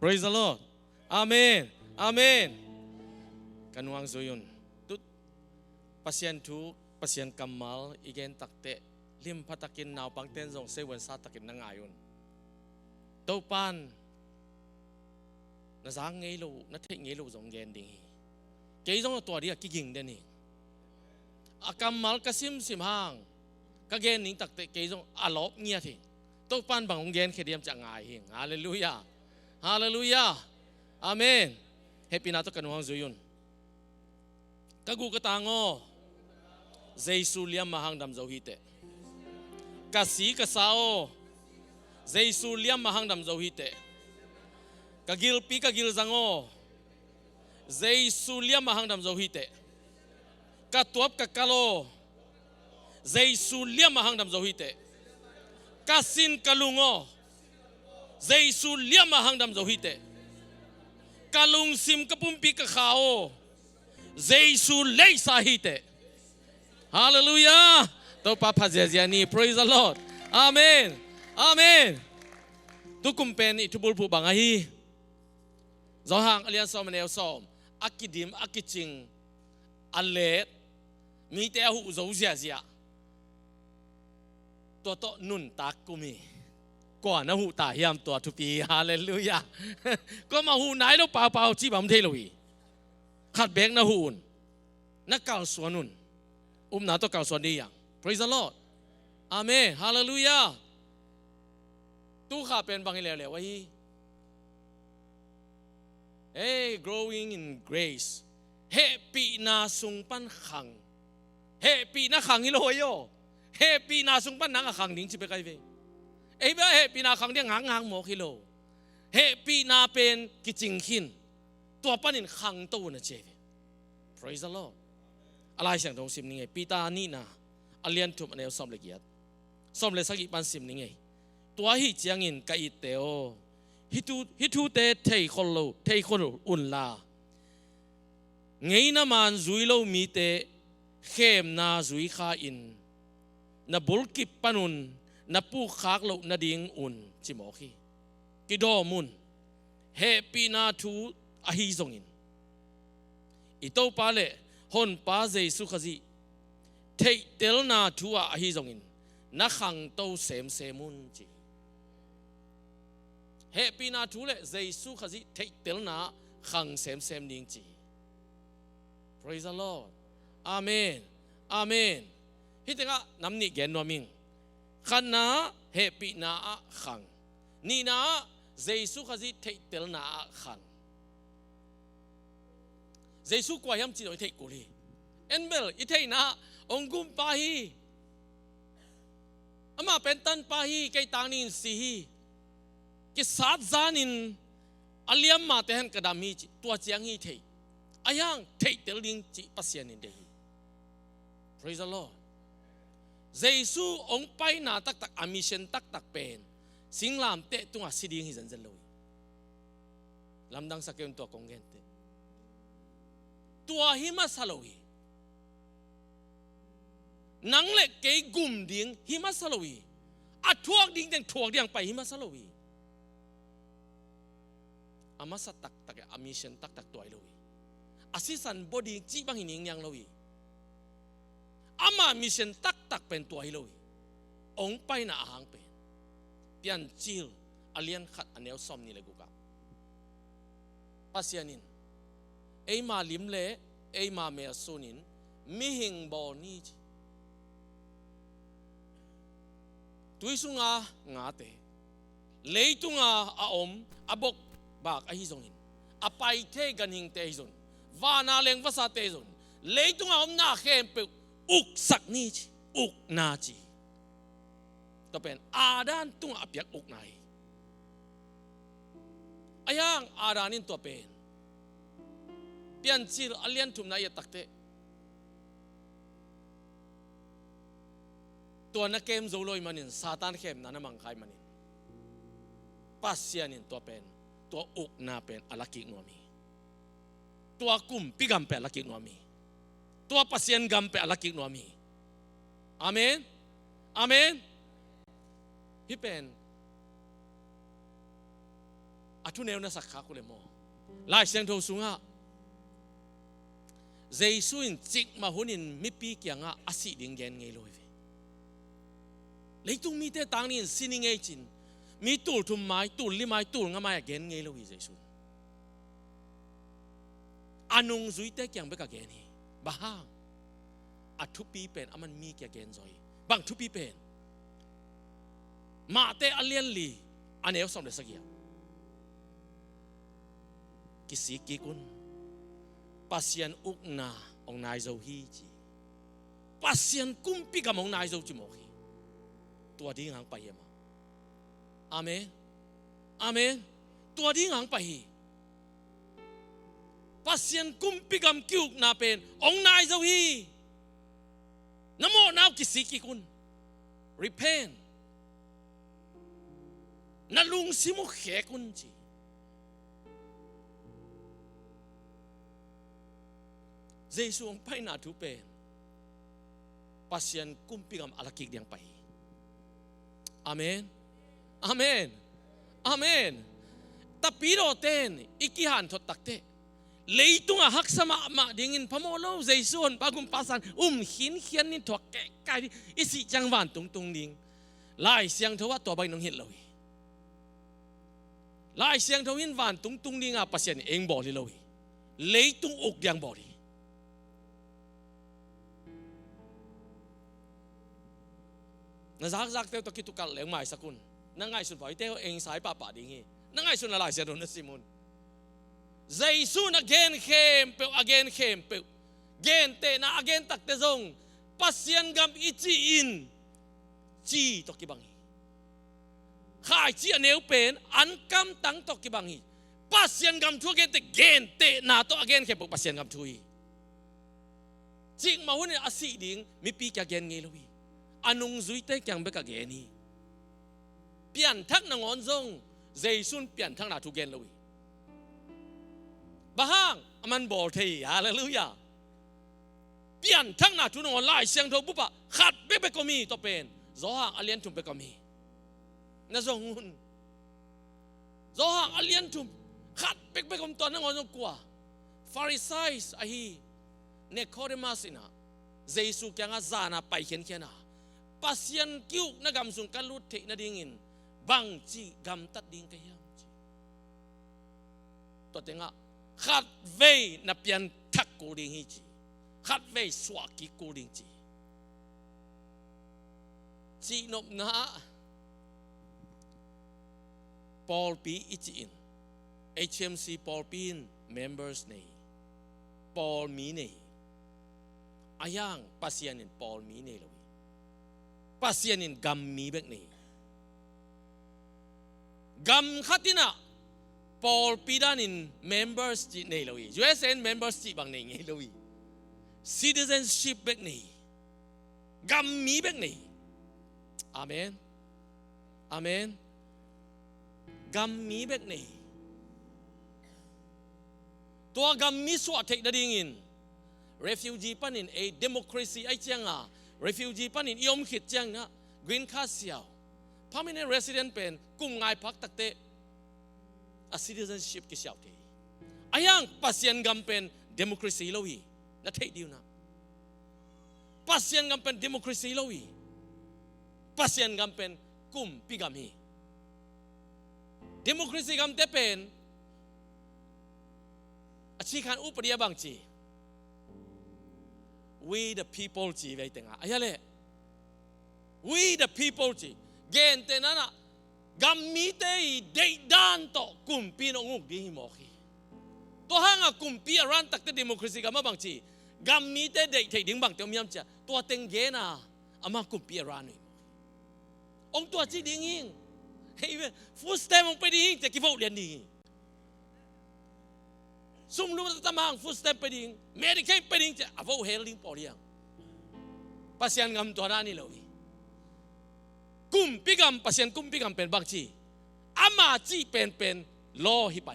praise the Lord amen amen กันวางสุยุนตุpasien tu pasien kamal igen takte lim patakin naw pangten zong sewen sa takin na ngayon topan na sang ngei lo na thek ngei lo zong gen ding ke zong to dia ki ging den ni akamal kasim sim hang ka gen ning takte ke zong alop ngia thi topan bang gen khediam cha ngai hing hallelujah hallelujah amen happy na to kan wang zuyun kagu katango Giêsu liam mahang dam zo hite kasi kasao Giêsu liam mahang dam zo hite kagil pi kagil zango Giêsu liam mahang dam zo hite katuap kakalo Giêsu liam mahang dam zo hite kasin kalungo Giêsu liam mahang dam zo hite kalung sim kapumpi kakao Giêsu lei sa hite hallelujah to papa jeziani praise the Lord amen amen tu kumpen itubul pu bangahi zohang alian som neo som akidim akiching alet mi te hu zo zia zia to nun takumiก่อนนะหูตาเฮียมตัวทุปีฮาเลลูยาก็มาหูไหนแล้วเปล่าจีบผมเทลุยขัดแบงนะหูนนักเก่าสวนนุ่นหนาตัวเก่าสวนดีอย่าง praise the Lord อาเมนฮาเลลูยาตู้ขาเป็นบางอย่างเลยว่าgrowing in grace เฮปีนาสุงปันขังเฮปีนาขังฮิโลโยเฮปีนาสุงปันนังขังดิ้งจิไปไกลเวเบ้เฮปีนาขังเดียงหางหมอฮิโลเฮปีนาเป็นกิจิงขินตัวปันนินขังตัวนะเจ praise the Lord อะไรเสียงตรงสิมนี่ไงปีตานี่นะอเลียนทุบอันเดียวซ้อมละเอียดซ้อมเลยสักกี่ปันสิมนี่ไงตัวฮิจยังอินกับอิเตโอฮิทูเตเทคนโลอุ่นลาไงน้ำมันจุยโลมีเตเข้มนาจุยข้าอินนาบุลกิปปนุนนาปูขากโลนาดิงอุ่นจิโมคีกิดอมุนเฮปีนาทูอหิซงอินอิโตปาเลฮอนปาเจสุขจีเทเตลนาทัวอหิซงอินนักขังโตเซมุนจีเฮปีนาทูเลเจสุขจีเทเตลนาขังเซมนิงจี praise the Lord amen amen ฮิตงะน้ำนิเกนนวมิงขันนาเฮปีนาขังนี่นะเจสุขจีเทเตลนาขังเจสุกว่ายังจีโดยเทกุลีเอ็นเบลอิเทนะองกุมปาฮีอามาเป็นตันปาฮีไกตางนินสีฮีกิสัตจานินอเลียมมาเตหันกระดามีจีตัวเจียงฮีเทอายังเทเตลิงจีปัสยานินเดฮี praise the Lord เจสุองไปนาตักอามิเชนตักเป็นสิงลามเตตุงอาสิดิงฮิจันเจลอยลำดังสักเกินตัวกงเกนเตตัวหิมาสโลวีนังเล็กเกยกุมดิ่งหิมาสโลวีอัดทวกดิ่งทวกดิ่งไปหิมาสโลวีอามาสตักอามิเชนตักตัวไอโลวีอาศิสันบดีจีบังหินิงยังโลวีอามามิเชนตักเป็นตัวไอโลวีองไปน่ะอาหางเป็นเตียนจิลอเลียนขัดอันเนวซอมนี่เลยกูกับปัสยานินเอ้มาลิมเล่เอ้มาเมียสุนินมิหิงบอนี่ตุยสุงางาเตเลยตุงอาอมอาบกบากอาฮิซงอินอาไปเทกันหิงเตฮิซนวานาเลงภาษาเตฮิซนเลยตุงอาอมนาเข้มเปอุกสักนี่อุกนาจีก็เป็นอาดานตุงอาเปียกอุกไหนอายังอาดานินตัวเป็นเปลี่ยนจิลอเลียนทุมนายตักเตตัวนักเกมโซโลยมันินซาตานเข้มนั้นมังคายมันินปัสยานินตัวเป็นตัวอุกนาเป็นอลักกิกนัวมีตัวกุมปิกัมเป็นอลักกิกนัวมีตัวปัสยันกัมเป็นอลักกิกนัวมีอาเมนอาเมนที่เป็น อัทุเนวนัสักขาคุเลโมลายเสียงโทสุงะเจสุอินจิกมาหุนินมิปีกียงะอาศิดิงเกนไงลอยเลยตุงมีเตตังนินสินิงเอจินมีตูลทุมไม้ตูลลิไม้ตูลงะไม้เกนไงลอยเจสุอานุงจุยเตกียงเบกเกนีบ้าอัทุปีเป็นอามันมีเกเกนจอยบางทุปีเป็นมาเตอเลียนลีอันเอวสมเด็จสักอย่างกิสิกิกุนปัสยันอุกนาองนายโจฮีจีปัสยันกุมปีกับองนายโจจิโมฮีตัวดิ้งหางไปยังมาอาเมนอาเมนตัวดิ้งหางไปปัสยันกุมปีกับกิวนาเป็นองนายโจฮีนโมนาวกิสิกิกุน repent นั่นลุงสิมุขเกุนจีเจสุองไปนาทุเป็นปัสยันกุมปีกำอาลักิกเดียงไปอาเมนอาเมนอาเมนแต่ปีโรเตนอิกิหันทดตักเตเลยตุงหักสมามาดิ่งินพะโมโลเจสุนปากุมปัสันหินเขียนนินถกแก่ไก่อิสิจังหวานตุงตุงดิ่งลายเสียงเทว่าตัวใบน้องเห็นเลยลายเสียงเทวินหวานตุงตุงดิ่งอ่ะปัสยันเองบอกเลยเลยตุงอกยังบอกนั่นซักเตวตะกิตุกัลเหลงใหม่สักคนนั่งไงสุนไปเตวเองสายป่าดิ่งงี้นั่งไงสุนอะไรเสียโดนสิมุนเจสุนagainเข้มเปว again เข้มเปวเกนเตนะ again ตักเตจงปัสยันกำอิจิอินจีตกิบังฮีข้าจีอันเอวเป็นอันกำตั้งตกิบังฮีปัสยันกำทัวเกนเตเกนเตนะตัว again เข้มเปวปัสยันกำทุยจริงมาหุ่นอาศิดิ่งมีปีก again ไงลุยอันนุงจุยเตกยังเบกเกนีเปลี่ยนทักนางอนจงเจสุนเปลี่ยนทักนาทุเกนเลยบ้างมันบอกทีฮาเลลูยาเปลี่ยนทักนาทุนอนไล่เสียงโทบุปะขัดเบกก็มีตัวเป็นจอห่างอเลียนทุมเบกก็มีนั่นจงหุ่นจอห่างอเลียนทุมขัดเบกก็มีตัวนางอนจงกว่าฟาริไซส์ไอ้เนโคเดมัสนะเจสุแกงอาจานะไปเขียนนะปัสยันคิวนักกำสุนกันลุดเทนดิ่งินบางจีกำตัดดิ่งกันยังตัวเต็งอ่ะขัดเวนับยันทักกูดิ่งฮีจีขัดเวสวากิกูดิ่งจีนบนะปอลปีอิจิน HMC ปอลปีน members นี่ปอลมีนี่อายังปัสยันินปอลมีนี่เลยปัสยันินกัมมีเบกนี่กัมขัดินะปอลปีดานิน members จีนี่เลย USN members จีบางนี่เลย citizenship เบกนี่กัมมีเบกนี่อาเมนอาเมนกัมมีเบกนี่ตัวกัมมีสวดเทคดดิ่งินrefugee ปันนินdemocracy ไอเจียงอ่ะ refugee ปันนินยอมขิดเจียงนะ green card เสียว permanent resident เป็นกุมง่ายพักตักเตะ citizenship กิเสียวเทอายังปัสยันกำเป็น democracy เลวีนั่นเทเดียวนะปัสยันกำเป็น democracy เลวีปัสยันกำเป็นกุมปีกำฮี democracy กำเตเป็นอาชีพการอุปเดียบางจี we the people จีไว้แต่งอ่ะอะไร we the people จีเกณฑ์แต่นั้นอ่ะกัมมีเตยเด็ดด้านต่อกุมปีนองุกดีหิมอคีตัวห้างอ่ะกุมปีรันตักเตดิโมคราซีกัมมาบางจีกัมมีเตยเด็ดดิ่งบางเตียวมีอันจ้ะตัวเต็งเกณฑ์อ่ะอามากุมปีรันนี่องตัวจีดิ่งหิงเฮ้ยฟูสเต็มองไปดิ่งแต่กี่พวกเรียนดิ่งซุ่มรู้ว่าตะมังฟุตสเต็ปไปดิ่งเมริกันไปดิ่งจะเอาเฮลิงปอเรียงปัสยันกำตัวนั้นนี่เลยกุมปีกำปัสยันกุมปีกำเป็นบางทีอามาจีเป็นโลหิไป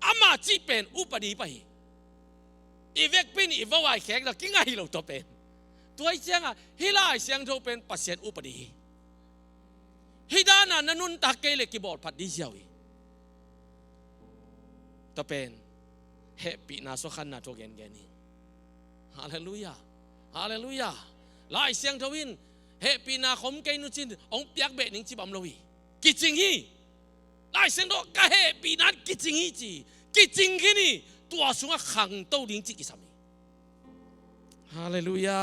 อามาจีเป็นอุปดีไปอีเวกเป็นอีวาวายแขกเรากินไงเราตัวเป็นตัวไอ้เจ้าฮิลาเสียงโทเป็นปัสยันอุปดีฮิดานานุนตาเกเลกิบอลพัดดีเชียว ตัวเป็นเฮปีนาสุขันนาตัวเกนเกนี่ฮาเลลูยาฮาเลลูยาลายเสียงทวินเฮปีนาขมเกนุจินองเปียกเบนิงจิบัมลวีกิจิงฮีลายเสียงตัวกะเฮปีนากิจิงฮีจีกิจิงฮีนี่ตัวสุงะขังโตลิงจิกิสามีฮาเลลูยา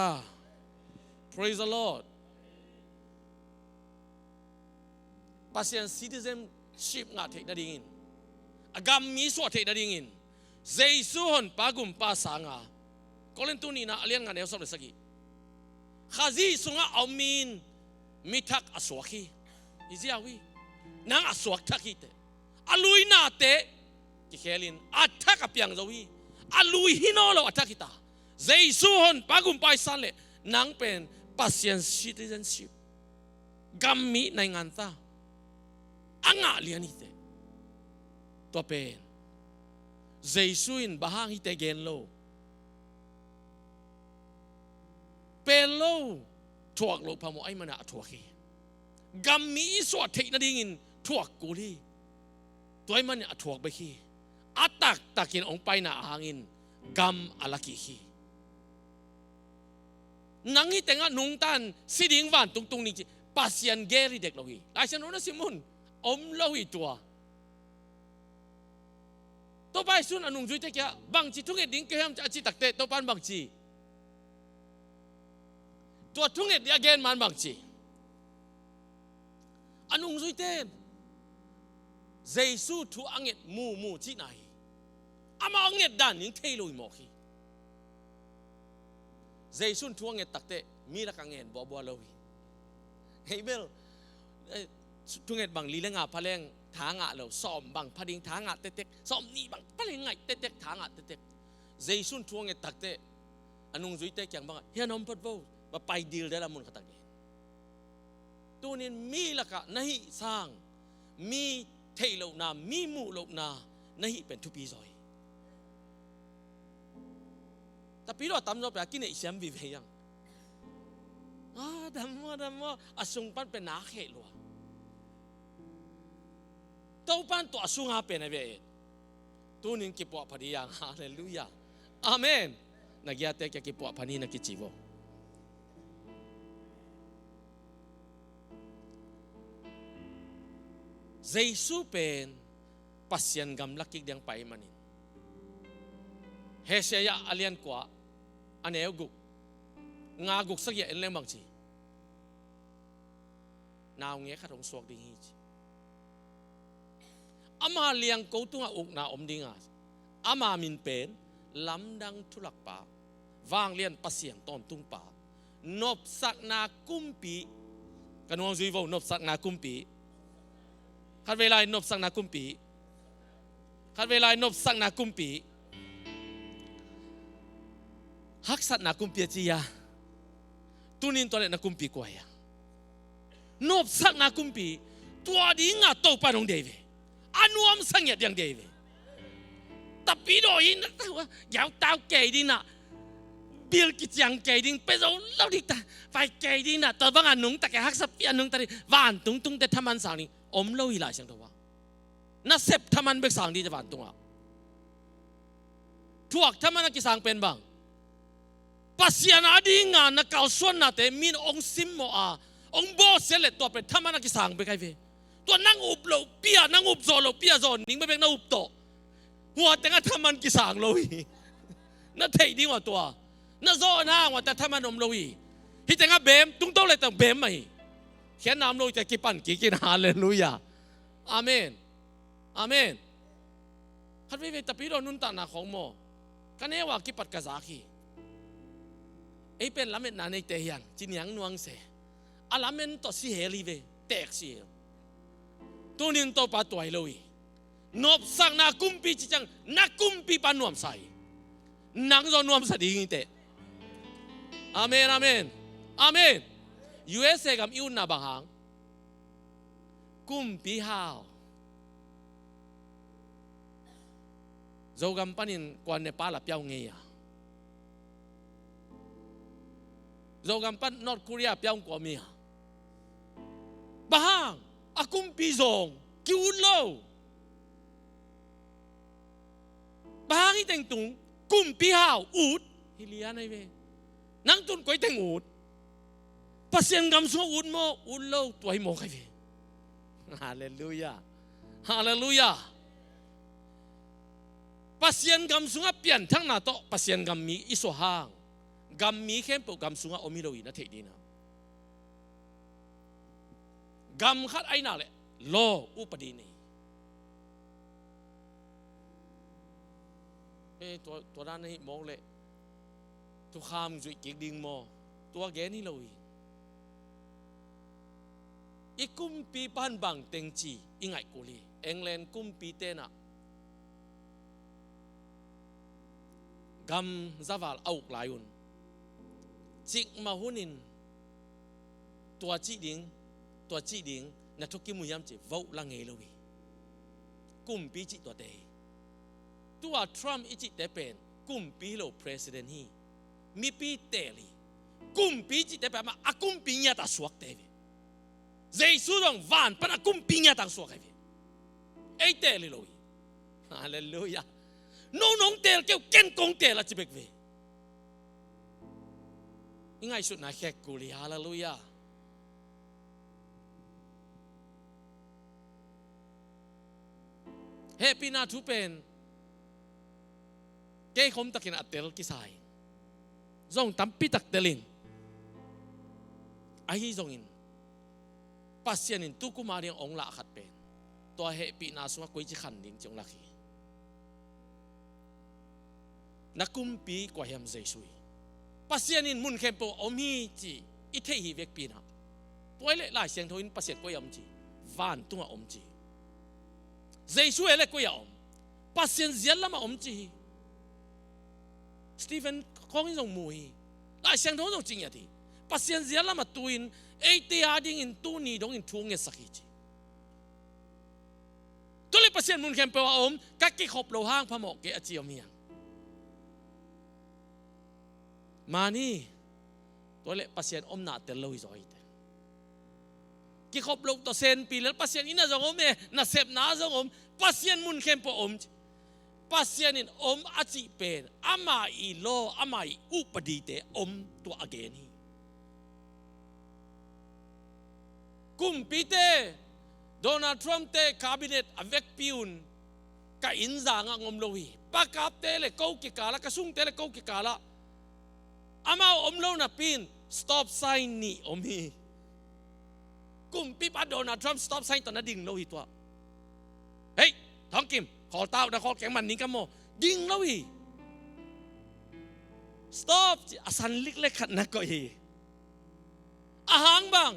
praise the Lord pasien citizenship nga thei na dingin agam mi so thei na dingin jesu hon pagum pa sanga kolentu ni na alian nga ne som le sagi khazi sunga aumin mithak aswaki iziawi nang aswak thakite alui na te ki khelin athak apiang zawi alui hinolo athakita jesu hon pagum pa san le nang pen pasien citizenship gammi nai nganta anga lianite to pen jesuin bahang hite gen lo pen lo thuak lo phamo ai mana thuak hi gammi so thei na dingin thuak ku li toy man thuak be khi atak takin ong pai na hangin gam alaki hi nangi tenga nungtan siding van tung ni pasien geri dek lo hi lai san ona simun om lo hi tua to bai sun anung jui te kya bang chi thunge ding ke ham chi takte to pan bang chi to thunge dia gen man bang chi anung jui te jesu thu anget mu chi nai ama anget dan ning thei lo mo khi jesu thu anget takte mi la ka ngen bo lo hi hebel tunget bang lilenga paleng thanga lo som bang phading thanga tetek som ni bang paleng ngai tetek thanga tetek jaisun thuange takte anung zuite kyang bang hianom pot bo ba pai dil da mun khatak tunin mi laka nahi sang mi thailo na mi mu lo na nahi pen thu pi zoi ta pi lo tam zo pa kine siam vi ve yang dammo asung pan pe na khe lo tau pan to asunga pe na ve tunin ki po phadi yang hallelujah amen nagya te ki po phani na ki chivo jesu pen pasien gam lakik dang pai manin heseya alian kwa aneu nga guk sakya en leng bang chi naw nge khatong sok ding hi ama liang ko tunga uk na om dinga ama min pen lamdang thulak pa wang lian pasiang tom tung pa nop sak na kumpi kanong zui vo nop sak na kumpi khat velai nop sak na kumpi khat velai nop sak na kumpi hak sat na kumpi chi ya tunin tole na kumpi ko ya nop sak na kumpi tua di nga to pa nong deve anuam sangya diang deve tapi do in tawa yaw tao ke di na bil ki chang ke ding pe zo lo di ta fai ke di na to bang anung ta ke hak sap pi anung ta ri van tung te thaman sang ni om lo hi lai sang to wa na sep thaman bek sang di ja van tung a thuak thaman ki sang pen bang pasian adi nga na kal suan na te min ong sim mo a ong bo sele to pe thamana ki sang be kai ve to nang up lo pia nang up zo lo pia zo ning be na up to huwa tenga thaman ki sang lo hi na thei ding wa to na zo na wa ta thaman om lo hi hi tenga bem tung to le tang bem mai khian nam lo te ki pan ki hallelujah amen amen khat ve tapi ro nun ta na khong mo kanewa ki pat ka za khi ei pen lamet na nei te hian chin yang nuang se alamen to si heli ve tek si tunin to pa toai loi nop sang na kumpi chi chang na kumpi pa nuam sai nang zo nuam sa ding te amen amen amen USA gam iun na bang hang kumpi hao zo gam panin kwan Nepal la piao nge ya zo gam pan North Korea piao ko mi bahang akum pi zong kiun lo bangi teng tung kumpi hao ut hilian ai ve nang tun koi teng ut pasien gam so ut mo ulo tuai mo kai ve hallelujah hallelujah pasien gam sunga pian thang na to pasien gam mi iso hang gam mi khem po gam sunga omiloi na thei dina gam khat ai na le lo upadi niตัวด้านนี้มองเลยทุกคำจุดเก่งดิ่งมอตัวแกนี่เลยอีกุมปีปันบังเต็งจีอีไงกุลีเอ็งแลนกุมปีเตนะกำซาวัลเอาหลายคนจิกมาหุนินตัวจีดิ่งนักทุกกิมุยามจีวลังเงเลยกุมปีจีตัวเตตัวทรัมป์อีจิตแต่เป็นกุมปีโลประธานฮีมีปีเตลีกุมปีจิตแต่เป็นมาอากุมปีเนี่ยตัดสวกเตวิเจสุดงวันปนอากุมปีเนี่ยตัดสวกเตวิไอเตลีโลยฮาเลลูยาน้องเตลเกี่ยวเก่งกงเตลละจิเบกเวยังไงสุดนะแค่กุลีฮาเลลูยาเฮปีนาทุเป็นเก้คมตะกินอัตเตลกิสายจงตั้มปิตักเตลินไอ้จงอินปัสเซียนินตุกุมาเรียงองละขัดเป็นตัวเฮปีนาสุวกุยจิขันดิงจงลักฮีนักกุมปีกว่าเฮมเจสุยปัสเซียนินมุนเข้มโปอมีจีอิเทฮีเวกปีนาตัวเล่หลายเสียงทวินปัสเซียนกวยอมจีวานตุงอมจีเจสุเล่กวยอมปัสเซียนเจียนละมาอมจีสตีเฟนคงยังมวยหลายเสียงทวินจริงอย่างที่ปัสเซียนเจียนละมาตุยนเอติอาดิงอินตูนีดงอินทุ่งเงสักทีตัวเล็กปัสเซียนมุนเข้มโปอมกักกิขบโลห้างพะหมอกเกอจีอมียงมานี่ตัวเล็กปัสเซียนอมนาเตลโลยจอยกี่ขบลงต่อเซนปีแล้วปัสเซียนอิน่าจงอมเนี่ยน่าเสพน่าจงอมปัสเซียนมุนเข้มปอมปัสเซียนินอมอาจิเป็นอามาอีโลอามาอีอุปดีเตอมตัวอเกนีกุมปีเตโดนัลด์ทรัมป์เตคาบิเนตอเวกพิอุนกับอินซางงอมโลวีปากกับเตเลกูกิกาละกระสุงเตเลกูกิกาละอามาอมโลนัปิน stop sign นี่อมีกุมปีปัดโดนัลด์ทรัมป์ stop sign ตอนนั้นดิ่งโลหิตตัวเฮ้ยท้องกิมขอเต้านะขอแข็งมันนี้กันโมดิ่งโลหิ stop อาสันเล็กๆขัดนักก็ฮีอาหางบัง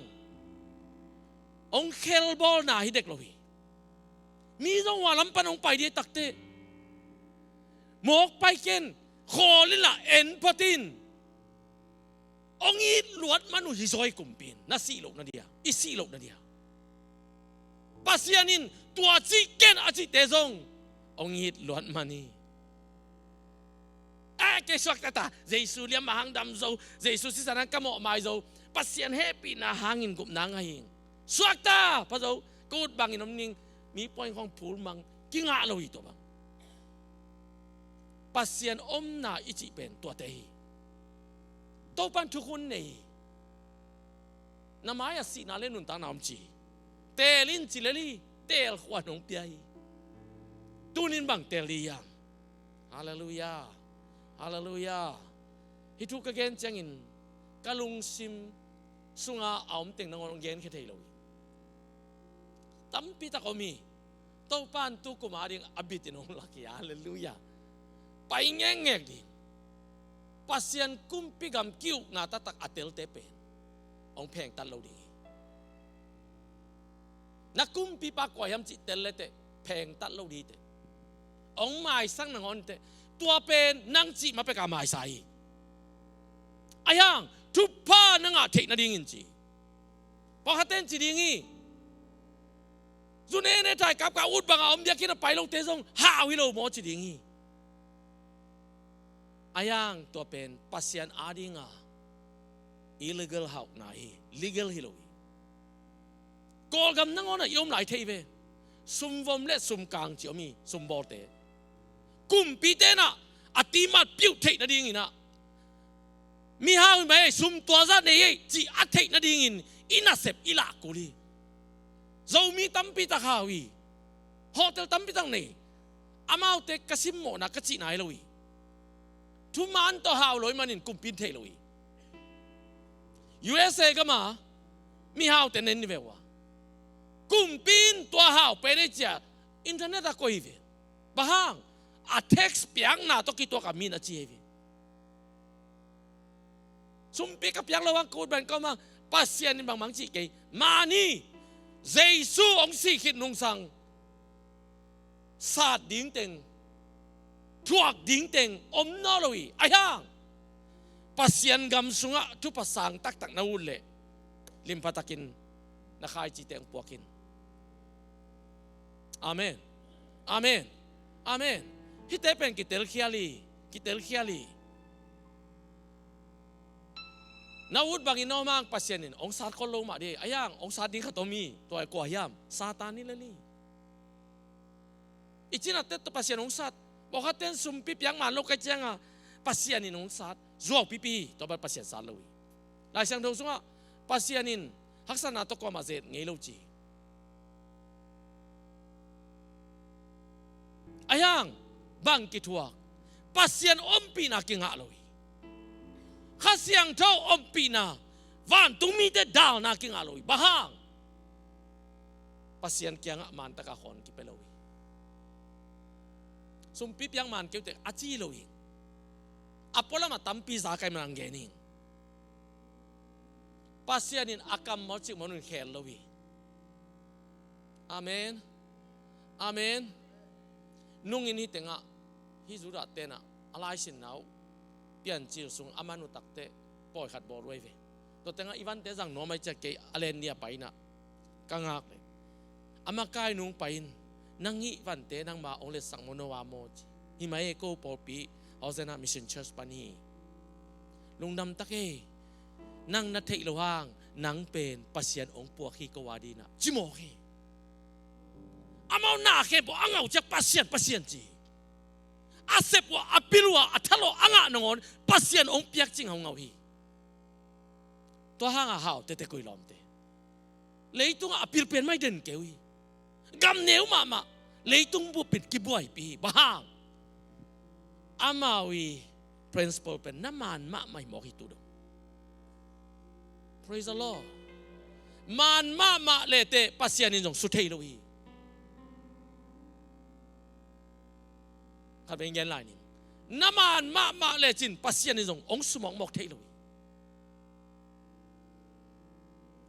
องเคลบอลนาฮิเด็กโลหิมีต้องว่าลำปันองไปดีตักเตหมกไปเกนขอลิละเอ็นพอตินองอีหลวดมนุษย์ซอยกุมปินน่าสีโลกนั่นเดียอีสีโลกนั่นเดียปัสยานินตัวจีเกนอาจิเตซงองอีหลวดมันนี่เกสวักตาเจสุเลียมหางดำโซเจสุสิสานันกมอไมโซปัสยานเฮปีนาหางอินกุมนางไงสวักตาพระเจ้ากูดบังอินน้ำนิ่งมีปอยของผูมังกิงะเราอีตัวบังปัสยานอมนาอิจิเป็นตัวเตยตัวปันทุกคนเนี่ยน้ำไม้สีนาเล่นนุนตาน้ำจีเตลินจิเลลีเตลขวานองเปียตูนินบังเตลียังฮาเลลูยาฮาเลลูยาฮิทุกเกนจังอินกะลุงซิมสุงาเอามเต็งนงองเกนแค่เทโลตั้มปีตะกมีตัวปันตุกุมาริงอบิตินองลักยาฮาเลลูยาไปแง่แง่ดิpasien kumpi gam kiu nga tatak atel tepen ong pheng tan lo ding na kumpi pa ko yam chi tel te pheng tan lo di te ong mai sang nang on te tua pen nang chi ma pe ka mai sai ayang tu pa nang a thei na ding in chi pa haten chi ding i zune ne thai kap ka ut bang om dia kin pai lo te song ha wi lo mo chi ding i ayang to pen pasien adinga illegal hau nai legal hiloi kol gam nang ona yom lai thei ve sum vom le sum kang chi omi sum bor te กุมปีเตนะอติมาปิ้วเทนะดิ่งนะมีหาวไหมซุมตัวซะเนี่ยจีอัดเทนะดิ่งอินาเซบอิลากุลีเรามีตั้มปีตะข้าวีโฮเทลตั้มปีตั้งเนี่ยอามาเตกสิมโมนักจีนายเลยทุมันตัวหาวลอยมันอินกุมปีเทเลย USA ก็มามีหาวแต่เน้นนี่เว้ยกุมปีนตัวหาวไปได้จ้ะอินเทอร์เน็ตก็อีเว้ยบ้างอาเท็กซ์เปียงน่ะตัวกี่ตัวกับมีนะจีเว้ยสมปีกับเปียงระวังกูดเป็นก็มาปัสเซียนบางมังจีเกยมานี่เจสูองค์สี่ขิดนงสังศาสตร์ดิ้งเต็งทวกดิ้งเต็งอมนอลวีไอ้ยังปัสเซียนกำสุงะทุปัสสังตักนาอุลเล่ลิมพัตกินนักขายจีเต็งปวกินอาเมนอาเมนอาเมนฮิตเตเป็นกิเตลเคียลีนาวุฒบางอินโนมังปัสเซียนินองศาคนลงมาดิไอ้ยังองศาดิ้งขัดตัวมีตัวไอ้กว่าย่ำซาตานี่เลยอีจินัดเตตปัสเซียนองศาบอกว่าเต้นซุมปิปยังมันโลกไกเจงอ่ะปัสเซียนินองศาจวกปิปีตัวเป็นปัสเซียนซาลุยหลายเสียงทงสุงอ่ะปัสเซียนินฮักษณะตกมาเจ็ดไงลูกจีไอ้ยังบางกิทวกปัสเซียนอมปีนักกิงอะลุยข้าเสียงเท่าอมปีนาวันตุ้มีแต่ดาวนักกิงอะลุยบ้างปัสเซียนเกียงอะมันตะกะขอนกิเปลุยสมปิปยังมันเกี่ยวแต่อาจีโลยิงอพอลมาตั้มปีสาไกมันเกนิงปัสเซียนินอากรรมมอจิมนุนเขลโลวีอาเมนอาเมนนุ่งอินฮิตงะฮิจุระเตนะอะไรสินเอาเปลี่ยนจิลสุงอามานุตักเตปล่อยขัดบอลไว้เวตัวเตงะอีวันเตจังโนไม่จะเกยอเลนเนียไปนะกังหักเลยอามากายนุ่งไปนังอีวันเตนังมาองเลสังโมโนวาโมจิฮิมาเอโกปอปีเอาเซนามิชชั่นเชิร์ชปานีลุงดำตะเกนังนัทเทโลหางนังเป็นปัสเซียนองปวกฮีกวาดีนะจิโมฮีอามาหน้าเข็บอ่างเอาจากปัสเซียนจีอาเซปว่าอาปิลัวอาทะโลอ่างนงอนปัสเซียนองเปียกจิงเอาเงาฮีตัวหางอาหาวเตเตกุยลอมเตเลยตัวอาปิลเป็นไม่เด่นเกวีกำเนียวมาเลยต้องบุปิดกิบวยปีบ้างอามาวี principle เป็นน้ำมันมะไม่หมอกฮิตุด praise the Lord มันมะเลเตปัสเซียนินจงสุดเทโลวีข้าเป็นยันลายนี่น้ำมันมะเลจินปัสเซียนินจงองสมองหมอกเทโลวี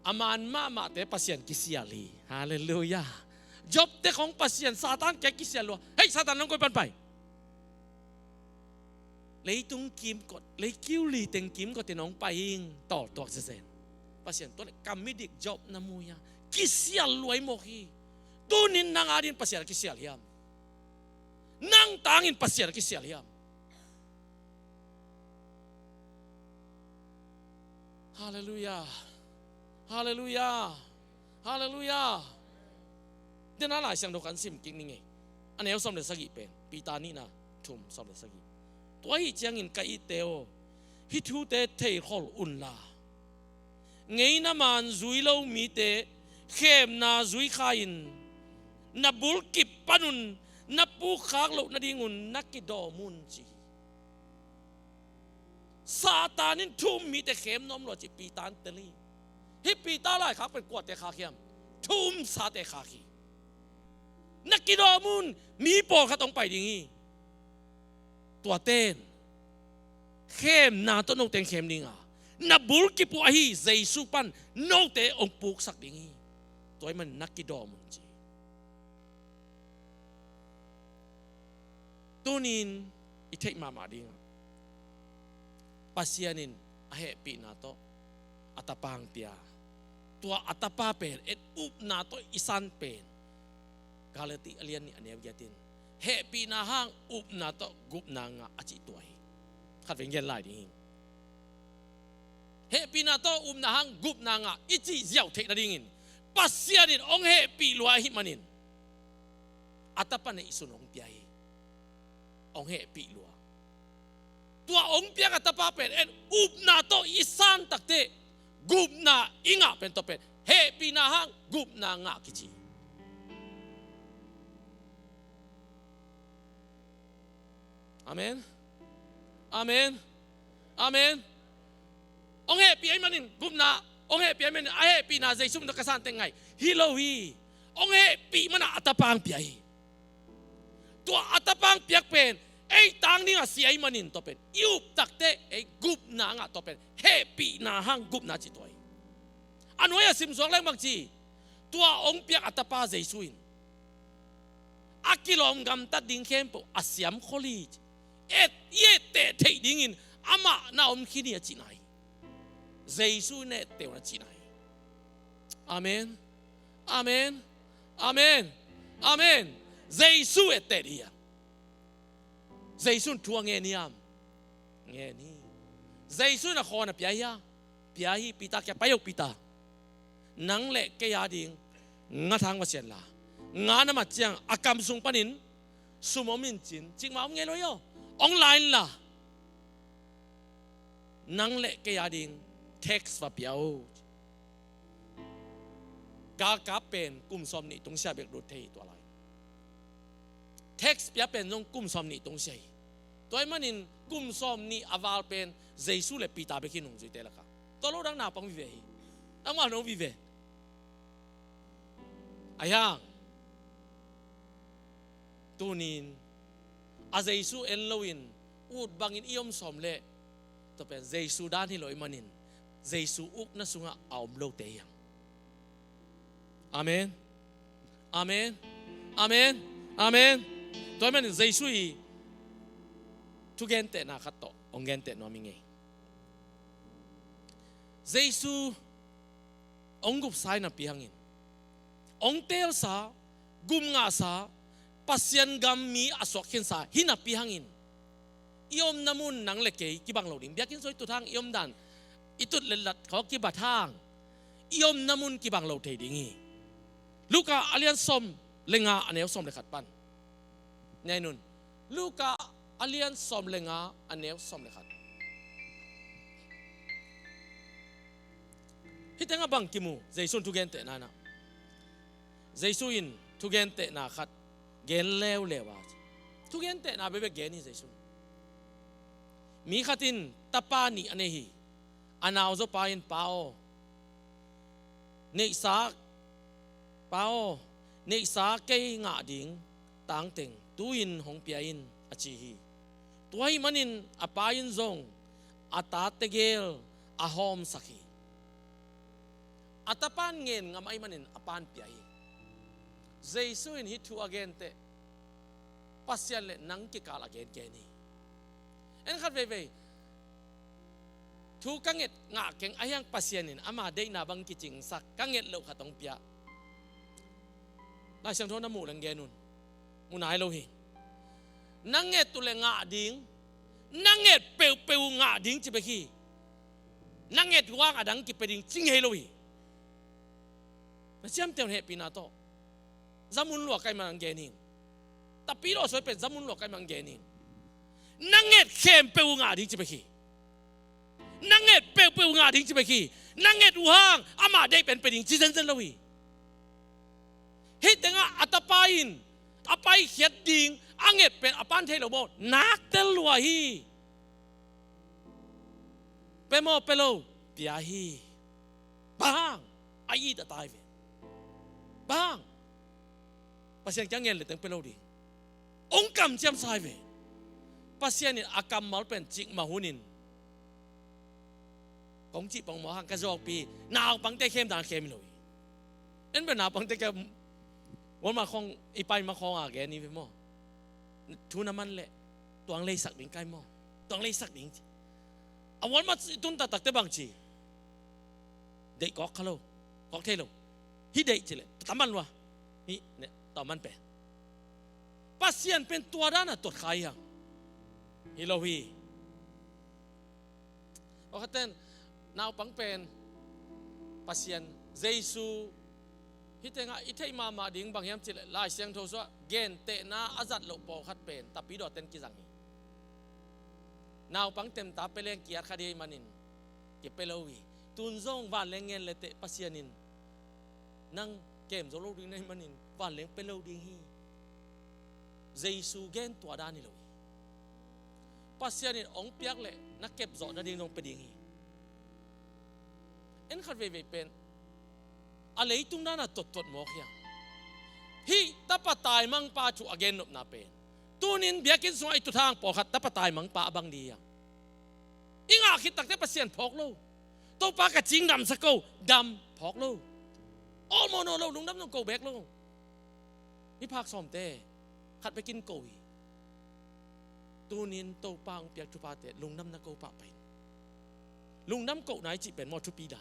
อามันมะเตปัสเซียนกิเซียลีฮาเลลูยาจบเตของปัสเซียนซาตานแกกิเซียลัวเฮ้ยซาตานน้องก็ปันไปเลยตุงกิมกดเลยคิวลีเต็งกิมก็เตน้องไปยิงต่อตัวเซนปัสเซียนตัวกำมิดิกจบน้ำมูยากิเซียลวยโมฮีตัวนินนางอาดินปัสเซียนกิเซียลยามนางตางอินปัสเซียนกิเซียลยามฮาเลลูยาฮาเลลูยาฮาเลลูยาเดี๋ยวนั้นหลายเสียงดูกันซิมกินนี่ไงอันนี้เอาสมเด็จสกิเป็นปีตานี่นะทุ่มสมเด็จสกิตัวที่เจียงอินกับอีเตวฮิทูเตเทฮอลอุนลาไงน้ำมันจุยโลมีเตเข้มนาจุยขาอินนับบุลกิบปนุนนับปูขากโลนัดิงุนนักกิดอมุนจีซาตานินทุ่มมีแต่เข้มน้อมหลอจิปีตานเตลีฮิปีตาไล่ครับเป็นกวดแต่ขาเข้มทุ่มซาแต่ขาขีนักกิดอมุนมีปอดเขาต้องไปอย่างนี้ตัวเต้นเข้มนาต้นนกเต้นเข้มนี่อ่ะนับบุลกิปัวฮีใจสุปันนกเตองปุกสักอย่างนี้ตัวมันนักกิดอมุนจีตัวนี้อิเทมาดิ้งปัสยานินเฮปีนาโตอัตปังเตียตัวอัตปาเป็นเอ็ดอุบนาโตอิสันเป็นกาเลติอเลียนนี่อันนี้ยาตินเฮปีนาห้างอุบนาโตกุบนางอาจิตัวขัดเป็นยันลายดิ้งเฮปีนาโตอุบนาห้างกุบนางอาอิจิเจ้าเทนดิ้งปัสยานินองเฮปีลวาหิมันินอัตปาเนอิสุนองเปียอ องเฮปีลัวตัวองเปียกตะปาเป็นอุบนาโตอีสานตักเตกุบนาอิงะเป็นตัวเป็นเฮปีนาหังกุบนางะกิจิอาเมนอาเมนอาเมนองเฮปีไอ้มันนินกุบนาองเฮปีไอ้มันไอเฮปีนาใจซุ่มตะกษัตริย์เต็งไงฮิโลวีองเฮปีมันอัตปังปีไอตัวอัตปังเปียกเป็นไอ้ตังนี่อ่ะเสียมันนินตัวเป็นยุบตักเตไอ้กุบนางะตัวเป็นเฮปีนาหังกุบนาจิตไออันว่าสิมสองแรงบางทีตัวองเปียกอัตปาใจซุยอากิลอมกำตัดดิ้งเข้มปุ๊อาเซียมโคลีเอ็ดเย่เตะเทดิ้งอินอามานาอมคินีจีนายใจซุยเนเตวนาจีนายอาเมนอาเมนอาเมนอาเมนใจซุยเตดียใจซุยทัวเงี้ยนี่ยามเงี้ยนี่ใจซุยน่ะขอน่ะปียาปียาฮีปีตาแกไปยกปีตานังเละแกยาดิงงาทางมาเสียนละงานมาเจียงอากำสุงปนินสุมมินจินจริงมาเอาเงี้ยเลยอออนไลน์ละนังเละแกยาดิงเท็กซ์ว่าเปียวกากาเป็นกุมสมนิตรงเสียเบกดูเทตัวอะไรเท็กซ์เปียเป็นตรงกุมสมนิตรงเสียตัวมันนินกุมสมนิอาวาลเป็นเจสุเลปีตาเบกินงจุยเตละค่ะตัวเราดังนาปังวิเวดังว่าน้องวิเวอายังตูนินอาเจสุเอ็นโลวินอูดบังอินอิยมสมเลตัวเป็นเจสุด้านที่ลอยมันินเจสุอุกนัสุงะเอาโลเตียงอาเมนอาเมนอาเมนอาเมนตัวมันเจสุอีทุกเกนเตนะขัดโตองเกนเตนอมิงเงเจสุองกุบไซนับปีหังอินองเตลสากุมงาสาปัสยันกัมมีอสวกินสาหินับปีหังอินยอมนามุนนังเล็กกี่บังโลดิงเบียกินสวยตุทางยอมดันอิตุเลลัดเขากี่บัดทางยอมนามุนกี่บังโลเทดิงีลูกาอเลียนสมเลงาอันเนวสมเลขัดปันแน่นุนลูกาอเลียนสมเลงาอันเนวสมเลขัดฮิตงาบังกิมูเจสุนทุเกนเตนานะเจสุอินทุเกนเตนาขัดเกนเลวเลวาทุเกนเตนาเบเบเกนี่เจสุนมีขัดินตะปานีอันนี้อันเอาจะไปอินเปาเนสักเปาเนสักเกยงาดิงต่างเต็งตุอินหงเปียอินอจีฮีตัวให้มันินอปายินซงอัตาเตเกลอาหอมสักีอัตปานเงินงามไอมันินอปานเปียเจสุอินฮิตทูอเกนเตปัสยันเลนังกิกาลอเกนเกนี่เอ็นขัดเว่ทุกังเอ็ดงาเก่งไอยังปัสยันนินอามาได้นาบังกิจิงสักกังเอ็ดเลวขัดตงเปียนายเสียงโทนมูเลงเกนุนมูนายโลหินังเอ็ดตุเลงาดิงนังเอ็ดเปวงาดิงจิเบคีนังเอ็ดว่างอดังกิเปดิงจิงเฮโลหิเชื่อมเตียวเหตุปีนาโตจามุนหลวกไกมังเกนิงแต่ปีเราสวยเป็นจามุนหลวกไกมังเกนิงนังเอ็ดเข้มเปวงาดิ้งจิเบคีนังเอ็ดเปวงาดิ้งจิเบคีนังเอ็ดว่างอามาได้เป็นดิ้งจิเซนเซนลวีเฮ็ดแต่งอัตปายินอปายเขียดดิ้งอังเอ็ดเป็นอปันเทโลโบนักเตลวะฮีเปโมเปโลเปียฮีบางอายีตะตายเวบางภาษาจังเงินเลยตั้งเป็นเราดีองค์กำเจียมสายเวภาษาเนี่ยอากรรมมาเป็นจิกมาหุนินกงจีปังมหังกระจอกปีนาวปังเตะเข้มด่านเข้มเลยเอ็นเป็นนาวปังเตะแกวันมาคงอีไปมาคงอาแกนี่เป็นหม้อทุนมันแหละตัวอังเลยสักดิ้งใกล้หม้อตัวอังเลยสักดิ้งเอาวันมาตุนตัดตักเตะบางจีเด็กกอกเขาโลกอกเทโลฮิเดจิเลตามันวะนี่เนี่ยตามันเป็นปัสยันเป็นตัวด้านตัวใครอ่ะฮิโลฮีโอเคเต้นนาวปังเป็นปัสยันเจสุฮิตเองอิทธิมาดิ้งบางยามจิเลลายเสียงโทสว่าเกนเตนะอาจัดโลปอคัดเป็นแต่ปีดอเต้นกิจังฮี นาวปังเต็มตาไปเล่นเกียร์คดีมันินเก็บไปเลวีตุนซ่งวันเล่นเงินเลยเตะปัสยานินนั่งเกมโซโล่ดิ้งในมันินวันเล่นไปเลวดิ้งฮีเจสูเกนตัวดานิเลวีปัสยานินองเปียกเลยนักเก็บจอดดิ้งลงไปดิ้งฮีเอ็นขัดเวเป็นอะไรตุงนั้นน่ะตดหมอกยังฮีตาปะตายมังปาจูอเกนนบนาเป็นตูนินเบียกินสวยตุทางปอขัดตาปะตายมังปาบังดียังอิงอาคิดตักเตปัสยานพอกโลตัวปากระจิงดำสกาวดำพอกโลโอ้โมโนโลลุงดำต้องโกแบกโลนี่ภาคซ้อมเต้ขัดไปกินโกยตูนินตัวปางเปียกจุปาเตลุงดำนักโกปะไปลุงดำโกไหนจีเป็นมอชุปีดา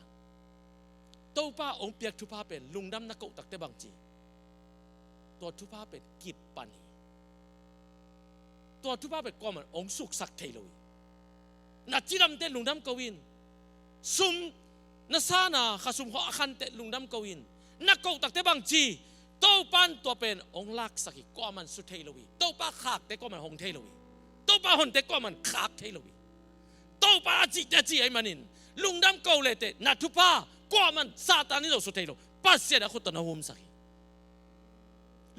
ตัวป้าองเปียกชุปาเป็นลุงดำนักโกตักเตบังจีตัวชุปาเป็นกิบปานีตัวชุปาเป็นก้อนมันองสุกสักเทโลนัดจีดำเตลุงดำกวินซุมนัสานาข้าซุมหัวขันเตลุงดำกวินนักโกตักเตบังจีตัวปันตัวเป็นองลักสักก้อนมันสุดเทโลวีตัวป้าขากเตก้อนมันหงเทโลวีตัวป้าหงเตก้อนมันขากเทโลวีตัวป้าจีจะจีไอ้มันนินลุงดำเกาเลยเตนัดทุป้าก้อนมันซาตานี่เราสุดเทโลปัสเสียดขุดตนาหุมสัก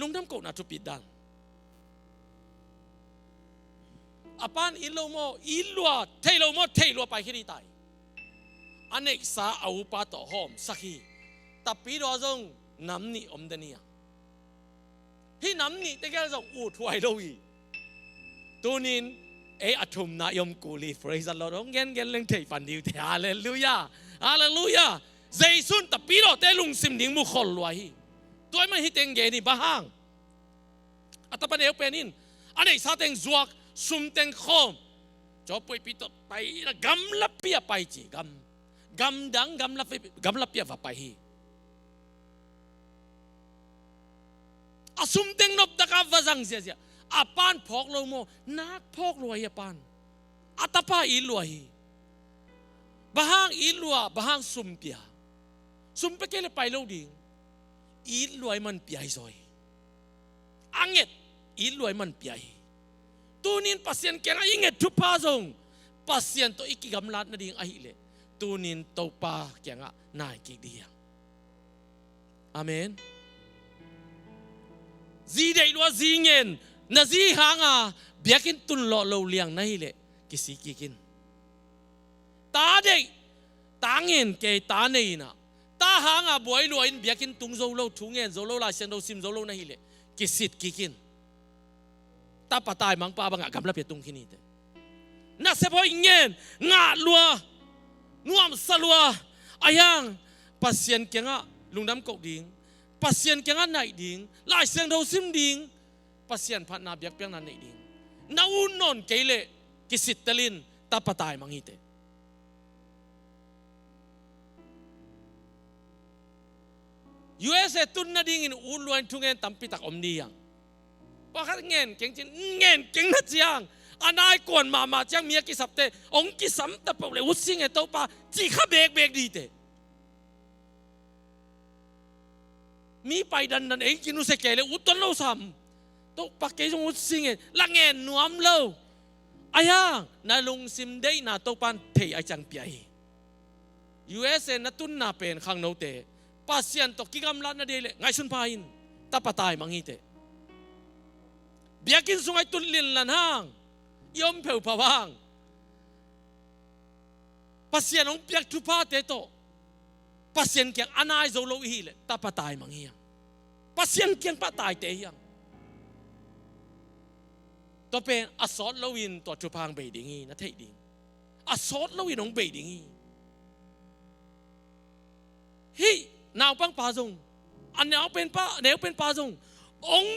ลุงดำเกานัดทุปิดดันอปานอิโลโมอิลัวเทโลโมเทโลไปที่นี่ตายอันนี้สาเอาปาต่อหอมสักทีแต่ปีรอจงน้ำนี่อมเดนียที่น้ำนี่แต่แกจะอูดไว้เลยตัวนี้อัฐมนายมกุลีฟรีซัลลอร์งเงินเล่งเทฟันดิวเทฮาเลลูยาฮาเลลูยาเจสุนแต่ปีรอแต่ลุงซิมดิ้งมุขลไว้ตัวมันฮิตเองเกนี่บ้าฮังอัตปันเอวเป็นนินอันนี้สาเต็งจวกซุ่มเต็งโคมจอบไปปีต่อไปนะกำลับเปียไปจีกำดังกำลับเปียว่าไปฮีอาซุ่มเต็งนบตะกาว่าจังเสียอาปานพอกโลโมนักพอกรวยอาปานอัตปาอิลวยบ้าฮังอิลัวบ้าฮังซุ่มเปียซุ่มไปเกลไปโลดิ่งอิลวยมันเปียซอยอังเงตอิลวยมันเปียตูนินpasien kena inget tupa zong pasien to iki gamlat na ding ahile tunin to pa kena nai ki dia amen zi dei lo zingen na zi hanga biakin tun lo lo liang na hile kisi kikin ta dei tangin ke ta nei na ta hanga boy lo in biakin tung zo lo thungen zo lo la sen do sim zo lo na hile kisit kikinตาปะตายมังปาบังกำลับเปียตุงที่นี่เตน่าเสียพออิงเงินงาลัวนัวมสลัวอายังปัสเซียนเก่งอ่ะลุงดำกกดิ่งปัสเซียนเก่งอ่ะไหนดิ่งลายเสียงเราซิมดิ่งปัสเซียนพันนาเบียกเปียงนั้นไหนดิ่งน่าอุ่นนนเกลเลกิสิตเตลินตาปะตายมังฮีเตUSA ตุนนาดิ่งอินอุ่นล้วนทุ่งเงินตั้มปิตักอมดียังว่าขัดเงินเก่งจริงเงินเก่งนัดเจียงอันนายก่อนมาเจียงเมียกิสับเตองกิสัมตะเปเลยวุ้งเงตัวป้าจีข้าเบกดีเตมีไปดันเองกินุเสกเลยอุตตนเราซ้ำตัวป้าเกยจงวุ้งเงละเงินนวมเล่าอายังนาลุงซิมได้นาตัวป้าเทยจังเปีย USA นัตุนนาเป็นข้างโนเตป้าเซียนตกิกำลังนาเดลไงสุนพายินตาปะตายมังฮีเตbiakin sungai tulin lanhang yom peu pawang pasien ong piak tupa teto pasien kyang anai zo lo hi le ta patay manghiyang pasien kyang patay te yang to pen asot lowin to chupang be dingi na thei ding asot lowin ong be dingi hi naw pang pa zong an naw pen pa zong ong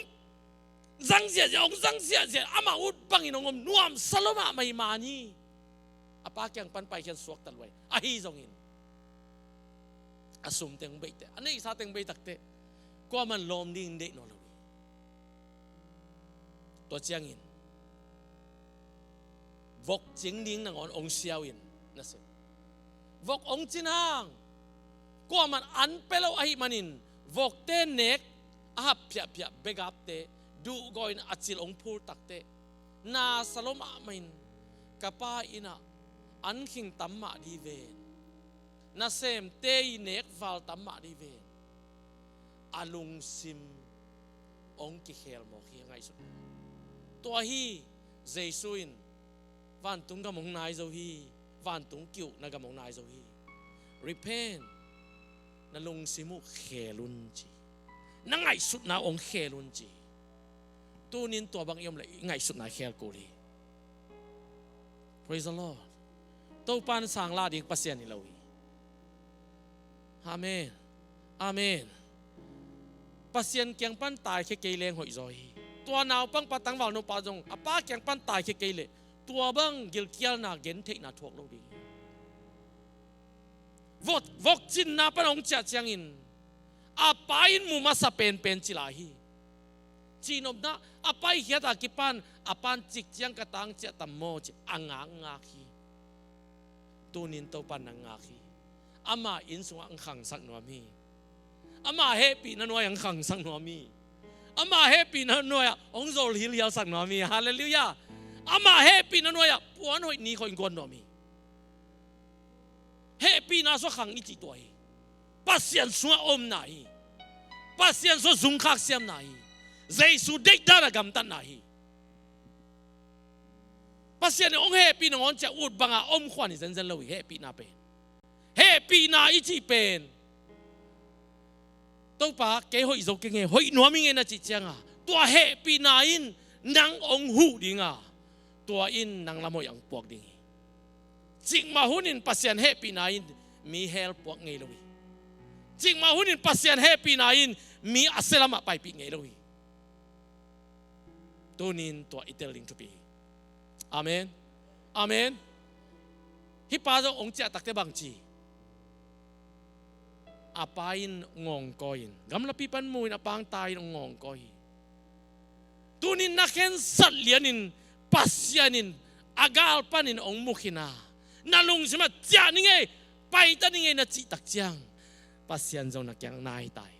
zaang sia ama ud bangin ongom nuam saloma may mani apa kyang panpay kyang suwak talway ahi zongin asum teng beite ani sa teng bei takte ko man lom ding de no lawi to chiangin vok jing ding nang on ong siawin na se vok ong chinang ko man an pelo ahi manin vok te nek ahap pya begap te du goin achil ong phur takte na saloma main kapa ina an khing tamma di ven na sem te nek val tamma di ven alung sim ong ki khel mo khi ngai su to hi jesuin van tung ga mong nai zo hi van tung kiu na ga mong nai zo hi repent na lung simu khelun chi na ngai su na ong khelun chi tunin to bang yom la ngai su na khel ko li praise the Lord to pan sang la ding pasien ni lo hi amen amen pasien kyang pan tai khe ke leng hoi zoi tua naw pang patang wal no pa jong apa kyang pan tai khe ke le tua bang gil kial na gen the na thok lo ding vok chin na pan ong cha chang in apain mu ma sa pen pen chilahi chinom na apai hiata kipan apan chik chiang katang cha tammo chi anga nga khi tunin to pan nga khi ama in sunga ang khang sak no mi ama happy na noy ang khang sak no mi ama happy na noy ong zol hil yal sak no mi hallelujah ama happy na noy puan hoi ni khoi gon no mi happy na so khang i chi toi pasien sunga om nai pasien so zung khak siam nai jesu dek dara gam tan nai pasien ong happy na on cha ut banga om khwan zen zen lo happy na pe happy na i chi pen to pa ke hoi zo ke nge hoi no mi nge na chi chang a tua happy na in nang ong hu dinga tua in nang lamoy ang puak ding jing ma hunin pasien happy na in mi help puak nge lo jing ma hunin pasien happy na in mi aselama pai pi nge lo tunin tua iteling to be amen amen hi pa zo ong cha tak te bang chi apain ngong koin gam la pipan muin apang tai ngong koi tunin na ken sat lianin pasyanin agal panin ong mukhina nalung sima tia ni nge pai ta ni nge na chi tak chiang pasyan zo na kyang nai tai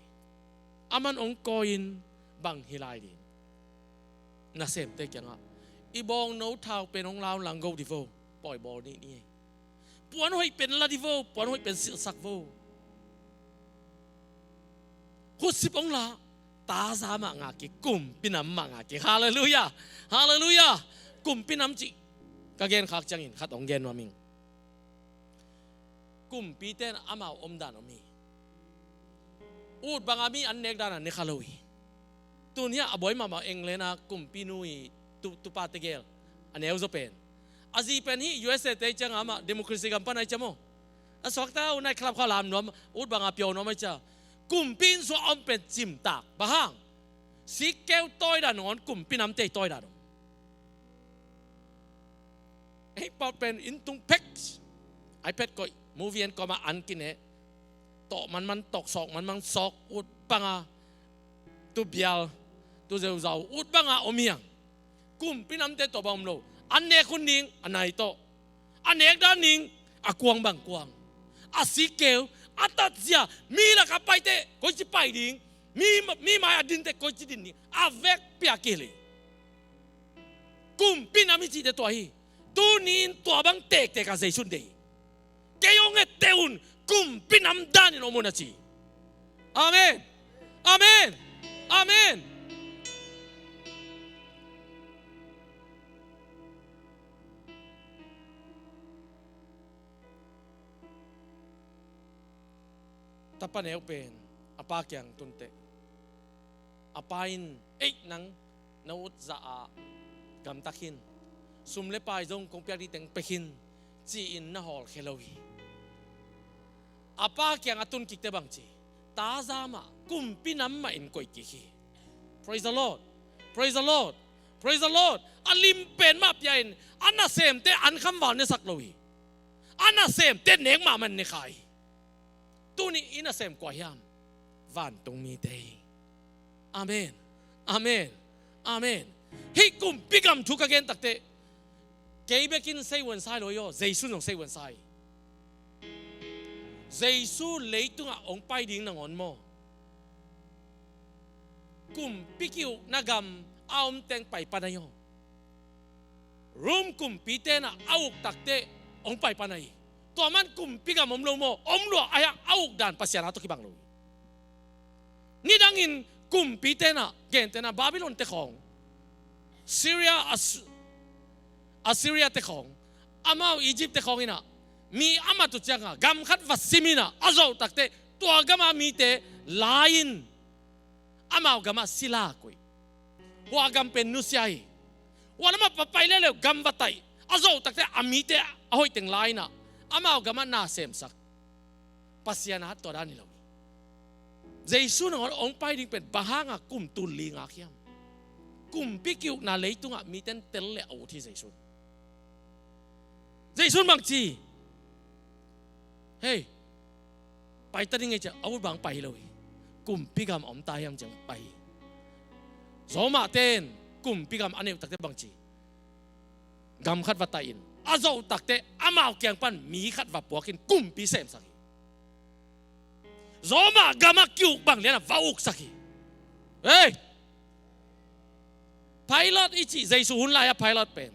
aman ong koin bang hilai din na sem te kyang a ibong no thau pen ong lao lang go di vo poi bo ni ni puan hoi pen la di vo puan hoi pen sil sak vo husip ong la ta za ma nga ki kum pinam ma nga ki hallelujah hallelujah kum pinam chi ka gen khak changin khat ong gen wa ming kum pi ten ama om dan mi ut bangami an nek dan ne khaloi tunia aboy mama englena kum pinui tu pategel an euzo pen azi pen hi USA te chang ama democracy gam panai chamo aswakta unai khlap khalam nom ut banga pyo nom cha kum pin so om pen chim tak bahang si keu toy da non kum pinam te toy da no ei pa pen in tung pek ai pet ko movie en ko ma an kine to man tok sok man sok ut banga tu bial tu zeu zau ut banga omiang kum pinam te to bam lo an ne kun ning anai to anek da ning akwang bang kwang asikeu atatsia mi la kapai te ko chi pai ding mi mai adin te ko chi din ni avec pia kele kum pinam chi te to hi tu nin to bang tek te ka sei sun de ke yong e teun kum pinam dan no mo na chi amen amen amen tapan eu pen apa kyang tunte apain ei nang naut za a gam takin sumle pai jong kong pya ri teng pekin chi in na hol kheloi apa kyang atun ki te bang chi ta za ma kum pinam ma in koi ki hi praise the Lord praise the Lord praise the Lord alim pen ma pya in anna sem te an kham wan ne sak loi anna sem te nek ma man ne khai tuni ina sem kwa hiam van tung mi te amen amen amen hi kum pigam thu ka gen takte kei bekin sei wen sai lo yo jesu no sei wen sai jesu leitunga ong pai ding nang on mo kum pikiu nagam aum teng pai panayo รูมกุมปีเตนะเอาตักเตองไปปานายตัวมันกุมปีกับอมโลโมอมโลอายังเอาด่านปัสยานาตุกิบังโลนี่ดังอินกุมปีเตนะเกณฑ์เตนะบาบิโลนเตของซีเรียอัสซีเรียเตของอามาอียิปต์เตของอินะมีอามาตุจังกำขัดวัดซิมินะอาโจตักเตตัวกำมามีเตลายน์อามาอกำมาศิลาคุยว่ากำเป็นนุสยายวันนั้นมาไปเร็วๆกำวัดไตอาโจตักเตอามีเตอาหอยถึงลายนะอามาอกำมานาเซมสักปัสยานาตัวด้านนี้เราเจสุนองไปดิ้งเป็นบ้างกุมตุลีงาเขียมกุมพิกิวนาเลยตุงมีเต้นเตลเลเอาที่เจสุนบางทีเฮ้ยไปตัดยังไงจะเอาบางไปเลยกุมพิกามอมตายยังจังไปโซมาเต้นกุมพิกามอันนี้ตักเตบางทีกำขัดวัดตาอินอาโจตักเตอามาเกียงปันมีขัดวัดปัวกินกุมพิเศษสักโซมากามาคิวบางเลี้ยนะว้าอุกสักเฮ้ยไพลอตอีจีเจสุนลายไพลอตเป็น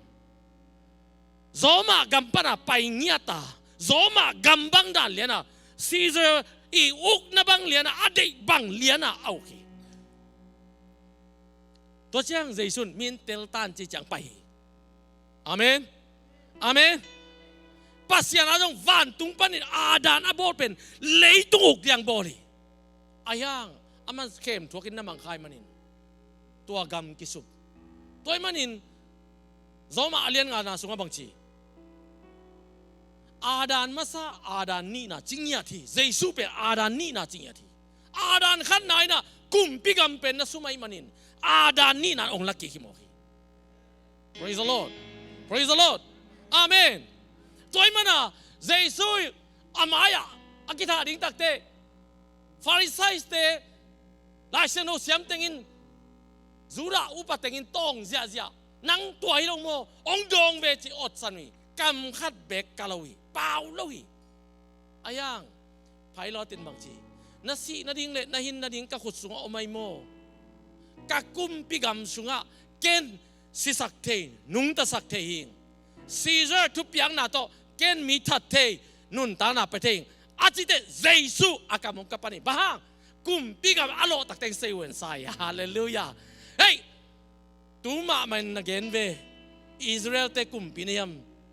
โซมากำปนาไปเงียตาโซมากำบังดานเลี้ยนะซีเซอร์อีอุกนะบังเลี้ยนะอดีบังเลี้ยนะเอาคีตัวเจ้าเจสุนมีนเตลตันจีจังไปอาเมนอาเมนปัสยานาจงวันตุงปันิอาดานอบอเป็นเลยตุกอย่างบอลีอายังอามันเข้มทัวกินน้ำมังคายมันินตัวกำกิสุบตัวมันินโซมาเลียนงานาสุงบังชีอาดานมาซาอาดานนี่นะจริงยาทีเจสุเป็นอาดานนี่นะจริงยาทีอาดานขันไหนนะกุมพิกำเป็นนะสุมาอิมันินอาดานนี่นะองลักกิคิโมฮี Praise the Lord Praise the Lord Amenตัวมันนะเจสุยอามายาอากิธาดิ้งตักเตฟาริสัยเตลายเซโนเซียมเต็งินจูราอุปเต็งินตองเสียเสียนังตัวฮิลงโมองดงเวจิอดสันวีกำขัดเบกกาลวีเปล่าลวีอายังไพลอตินบางทีนาซีนาดิ้งเละนาหินนาดิ้งกะขุดสุงอไม่โมกะกุมปิกำสุงะเกนสิสักเทนุงตะสักเทหิงซีเซอร์ทุบยังนาโตเกนมีทัดเทนุนตานาไปเทงอาจิเตเจสุอากามงกับปานิบ้ากุมปีกับอโลตักเตงเซเวนไซฮาเลลูยาเฮ้ยตูมามันนักเก็นเวอิสราเอลเตกุมปีเนียม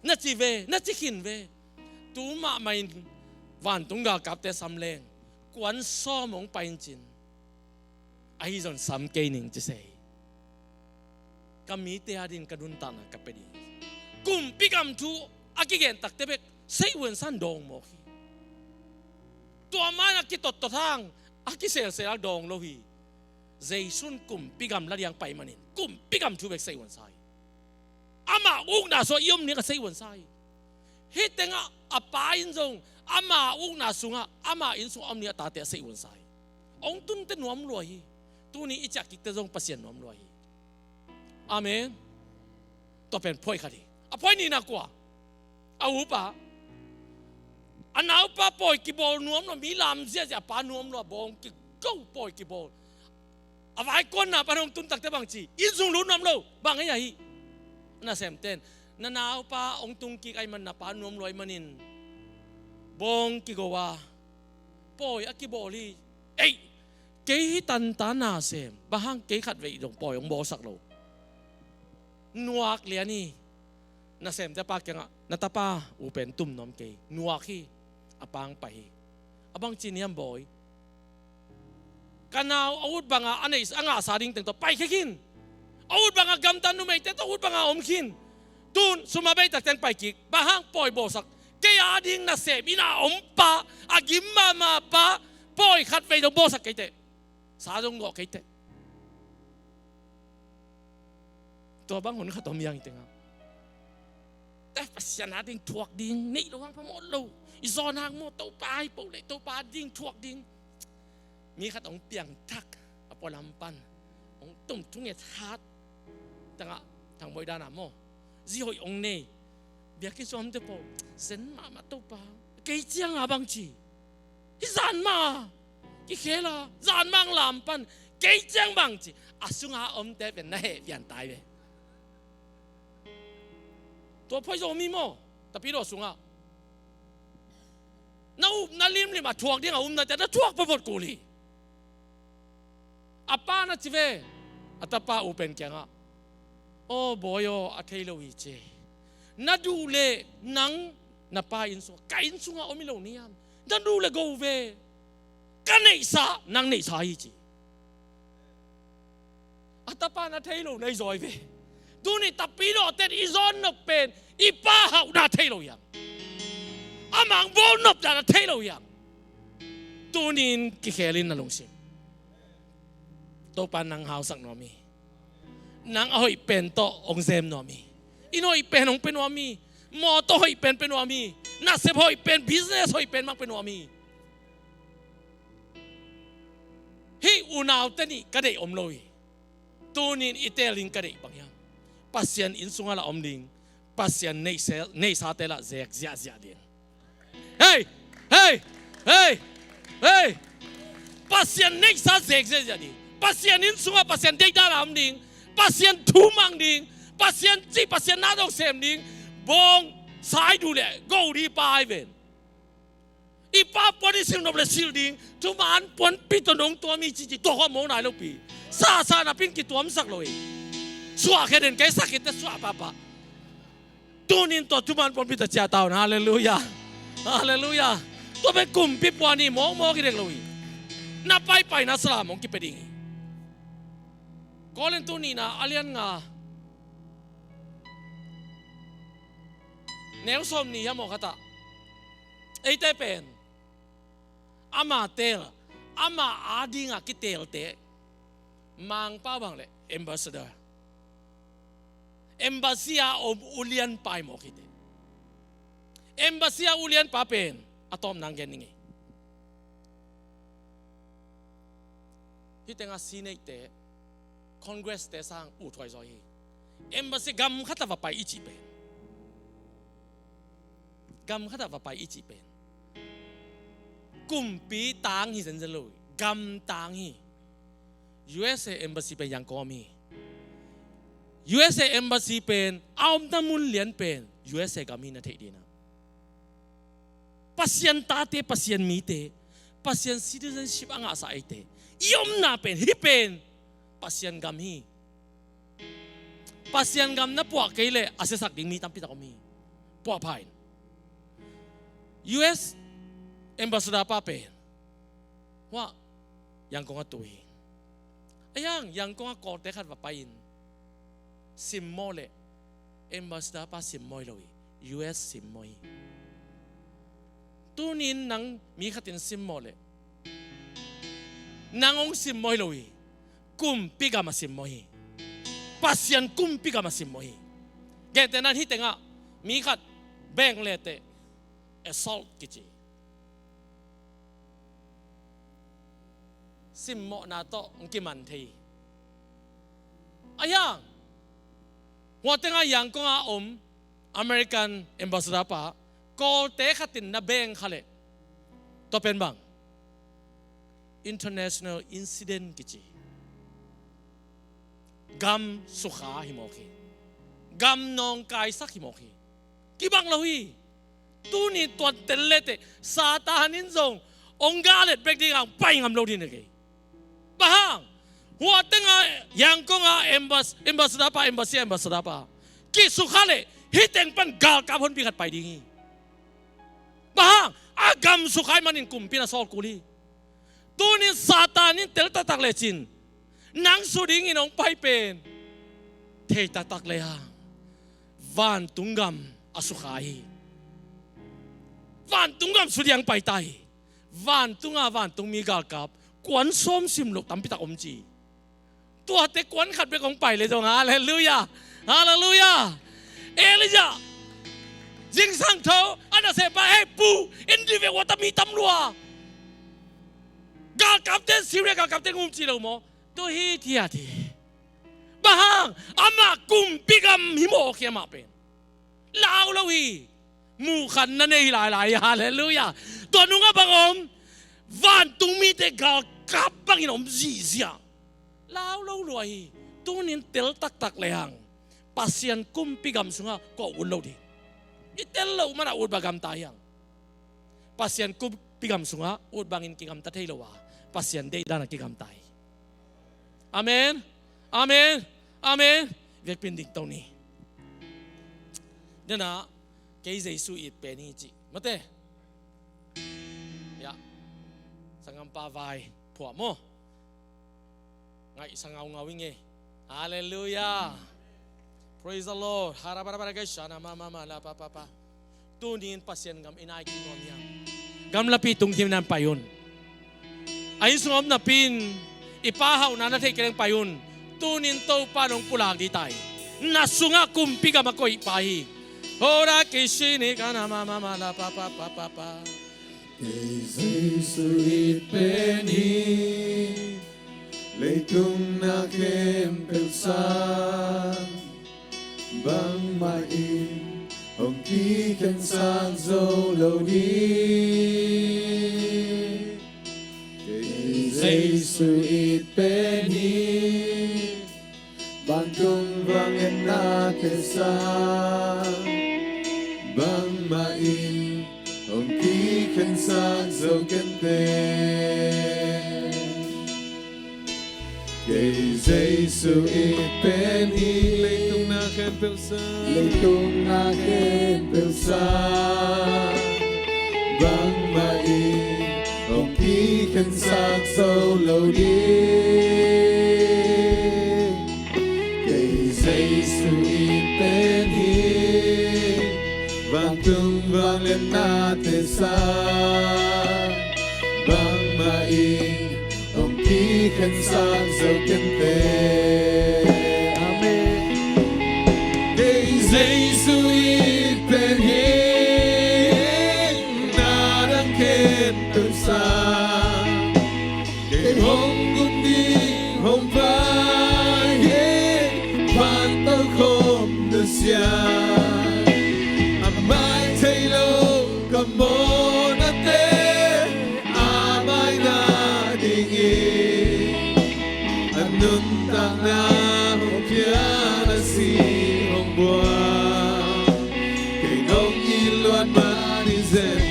นัดจีเวนัดจีขินเวตูมามันวันตุงกากับเตสัมเลงกวนซ้อมงไปจินไอจอนสัมเกนิงจะเซกามีเตียดินกระดุนตานะกับไปดีกุมปีกัมทูอากิเกนตักเตเบกเซเวนสันดองโมฮีตัวมันอากิตตทางอากิเซลเซลดองโลฮีเจสุนกุมปีกัมละยังไปมันินกุมปีกัมทูเบกเซเวนไซอามาอุกนาโซยมนี่ก็เซเวนไซฮิตเตงะอาปาอินซงอามาอุกนาสุงะอามาอินซงอมนี่ตาเตเซเวนไซองตุนเตนวมลอยตัวนี้อิจักกิเตซงปัสยานวมลอยอาเมนตัวเป็นพ่อยคดีอาพ่อยนี่นักกว่าเอาหูปะอันเอาปะป่อยกิบอลนวมเรามีลำเสียจะปานวมเราบองกิเก้าป่อยกิบอลเอาไว้ก้นนะปานองตุนตักแต่บางทีอินซุงลุ้นนำเราบางไงยัยน่าเสมเต้นน่าเอาปะองตุงกิไอมันนะปานวมลอยมันินบองกิโกวาป่อยอากิบอลีเอ้ยเกยตันตานาเสมบางเกยขัดไว้ตรงป่อยองบอสักโลนัวกเลียนี่น่าเสมจะปากยังนัตปาอุเป็นตุ่มน้ำเกยนัวขี้อปังไปอบางจีนียมบอยกันเอาอาวุธบางอันนี้อ่างสาดิ่งแต่งตัวไปแค่กินอาวุธบางกำตันนุ่มแต่ตัวอาวุธบางอมขินตูนสุมาเบยตักแต่งไปกิกบางปล่อยโบสักเกียดิ่งน่าเสมอินาอมปะอากิมมาปะปล่อยขัดไปตรงโบสักเกยเตสาจงกอกเกยเตตัวบางคนเขาตัวมีอย่างอีกต่างแต่ปัสยานาดิ่งถวกดิ่งนี่ระวังพมดลูอีซอนางโมโตปายปูเลยโตปาดิ่งถวกดิ่งมีขัดองเปียงทักอปอลำปันองตุ่มทุ่งเงทัดต่างทางบอยดานาโมจีหอยองเน่เบียกิสอมเตปเซนมาโตปาเกยเจียงอาบังจีที่จานมาที่เคล่าจานมังลำปันเกยเจียงบังจีอาสุงอาอมเตเป็นนาเหตุยันตายเลย ตัวพ่อโยมีโม่แต่พี่โดสุงอ่ะน่าลิมมาทวกเดียงอ่ะน่าจะน่าทวกประวัติกูลีอาป้าน่าจิเวอาตาป้าอุเป็นแกงอ่ะโอ้บอยอาเทโลวิเจน่าดูเลยนังน่าป้าอินสุกอินสุงอ่ะโอมิโลนี่ยามน่าดูเลยกูเวกันเนสานังเนสาอีจีอาตาป้าน่าเทโลในซอยเวดูนี่ตาปีโดเต็ดอีซอนนกเป็นอีป้าหาน่าเทโลยังอามังบอลนบจะน่าเทโลยังดูนี่กิเคลินน่าลงสิตัวปานังหาวสักหน่อมีนังเอาอีเป็นโตองเซมหน่อมีอินเอาอีเป็นองเป็นหน่อมีมอโตอีเป็นหน่อมีนักเสพอีเป็นบิสเนสอีเป็นมักเป็นหน่อมีฮีอุณาวเตนี่กระเดอมลอยตัวนี้อิตาลินกระเดบางอย่างปัสยันอินสุงาละอมลิงปัสยันเนสาเตละเซกเซียดิงเฮ้ยเฮ้ยเฮ้ยเฮ้ยปัสยันเนสาเซกเซียดิงpasien in sunga pasien dei dalam ding pasien thumang ding pasien chi pasien na dong sem ding bong sai du le go ri pai ven ipa poni sim no ble sil ding tuman pon pitonong to mi chi to ho mo nai lo pi sa na pin ki tuam sak loi swa khe den kai sakit te swa papa tunin to tuman pon pi ta cha tao hallelujah hallelujah to be kum pi poni mo ki dek loi na pai na sala mong ki pe ding Kolen tu ni na alian nga Nelson ni ya mo kata Ite pen ama tel ama adi nga kitel te mang pa bang le ambassador embassy of ulian pai mo kite embassy ulian pa pen atom nang geningi hitenga sinate te Congress แต่สร้างอุทวยซอยเอ็มบาซีกำขัดว่าไปอีจีเป็นกำขัดว่าไปอีจีเป็นกลุ่มปีต่างหิสันจะลุยกำต่างหิ USA Embassy เป็นยังก็มี USA Embassy เป็นเอาตะมุนเหรียญเป็น USA ก็มีนาทีดีนะpasienตาเต pasien มีเต pasien citizenship อ่างอาศัยเตยอมน่าเป็นฮิเป็นpasien gam hi pasien gam na puak keile asesak ding mi tampi ta komi puak pain US ambassador pa pe wa yang ko ngatui yang ko ko te khat wa pain sim mole ambassador pa sim moi loi US sim moi tunin nang mi khatin sim mole nangong sim moi loi kumpi ka masimmohi pasien kumpi ka masimmohi gete nan hitenga mi khat beng lete assault kichi simmo na to ngki man thei ayang watenga yang ko nga American ambassador pa ko te khatin na beng khale to pen bang international incident kichi gam sukha himoki gam nong kai sak himoki kibang lawi tu ni tuan telete satanin zong ongalet bek ding ang pai ngam lo din ke bahang huwa tenga yang ko nga ambassador pa ki sukha le hiteng pan gal ka hon bi khat pai ding bahang agam sukha manin kumpi na sol kuli tu ni satanin tel tatak le chin nang suding inong pai pen thei tatak le ha van tungam asukai van tungam sudiang pai tai van tung mi gal kap kwan som sim lok tampi ta om chi tua te kwan khat be kong pai le dong hallelujah hallelujah Elijah jing sang tho ana se pa hey pu indi ve watami tam lua gal kap ten sire gal kap ten um chi lo mo to hi thia thi bahang ama kum pigam himo ke ma pen lao lo hi mu khan na nei lai hallelujah to nu nga bangom van tung mi te gal kap bang inom ji sia lao lo loi tu nin tel tak le hang pasien kum pigam sunga ko un lo di itel lo mana ud bagam tayang. Pasien ku pigam sunga ud bangin kigam tatay lawa. Pasien day dana kigam tay. Amen. Amen. Amen. Vek pindik tao ni. Dana kay Jesu it peni ji. Mate. Ya. Sangam pavay puwa mo. Ngay sangaw ngawing eh. Hallelujah. Praise the Lord. Harabara guys, sana mama la papa. Tunin pasien gam inay kinom niya. Gam lapitong tim nan payon. Ay sungam na pin ipahaw na natay kirang payon. Tunin to panong pulang di tay. Nasunga kumpi ka makoy pahi. Ora kishini ka na mama la papa. Jesu ipeni lấy tung na kem pelsan bang mai hồng ký khen sang dâu lâu đi Jesu ipeni ban tung vang em na pelsan bang mai hồng ký khen sang dâu khen tên kay Jesu ipeni lấy tung na khen pelsan vang mai hồng ký khen sang dâu lâu đi kay Jesu ipeni vang tung vang lên na thế san bang mai ông ký khen sang dâu khen tê Amen. Kay Jesu ipeni na đang khen từng san kay hồng cũng đi hồng vai van tao không được xa mai thấy lâu cầm bó na tê mai na đi nghe anh nun ta na hồng kia na si hồng bua kay nông y loan ma đi dệt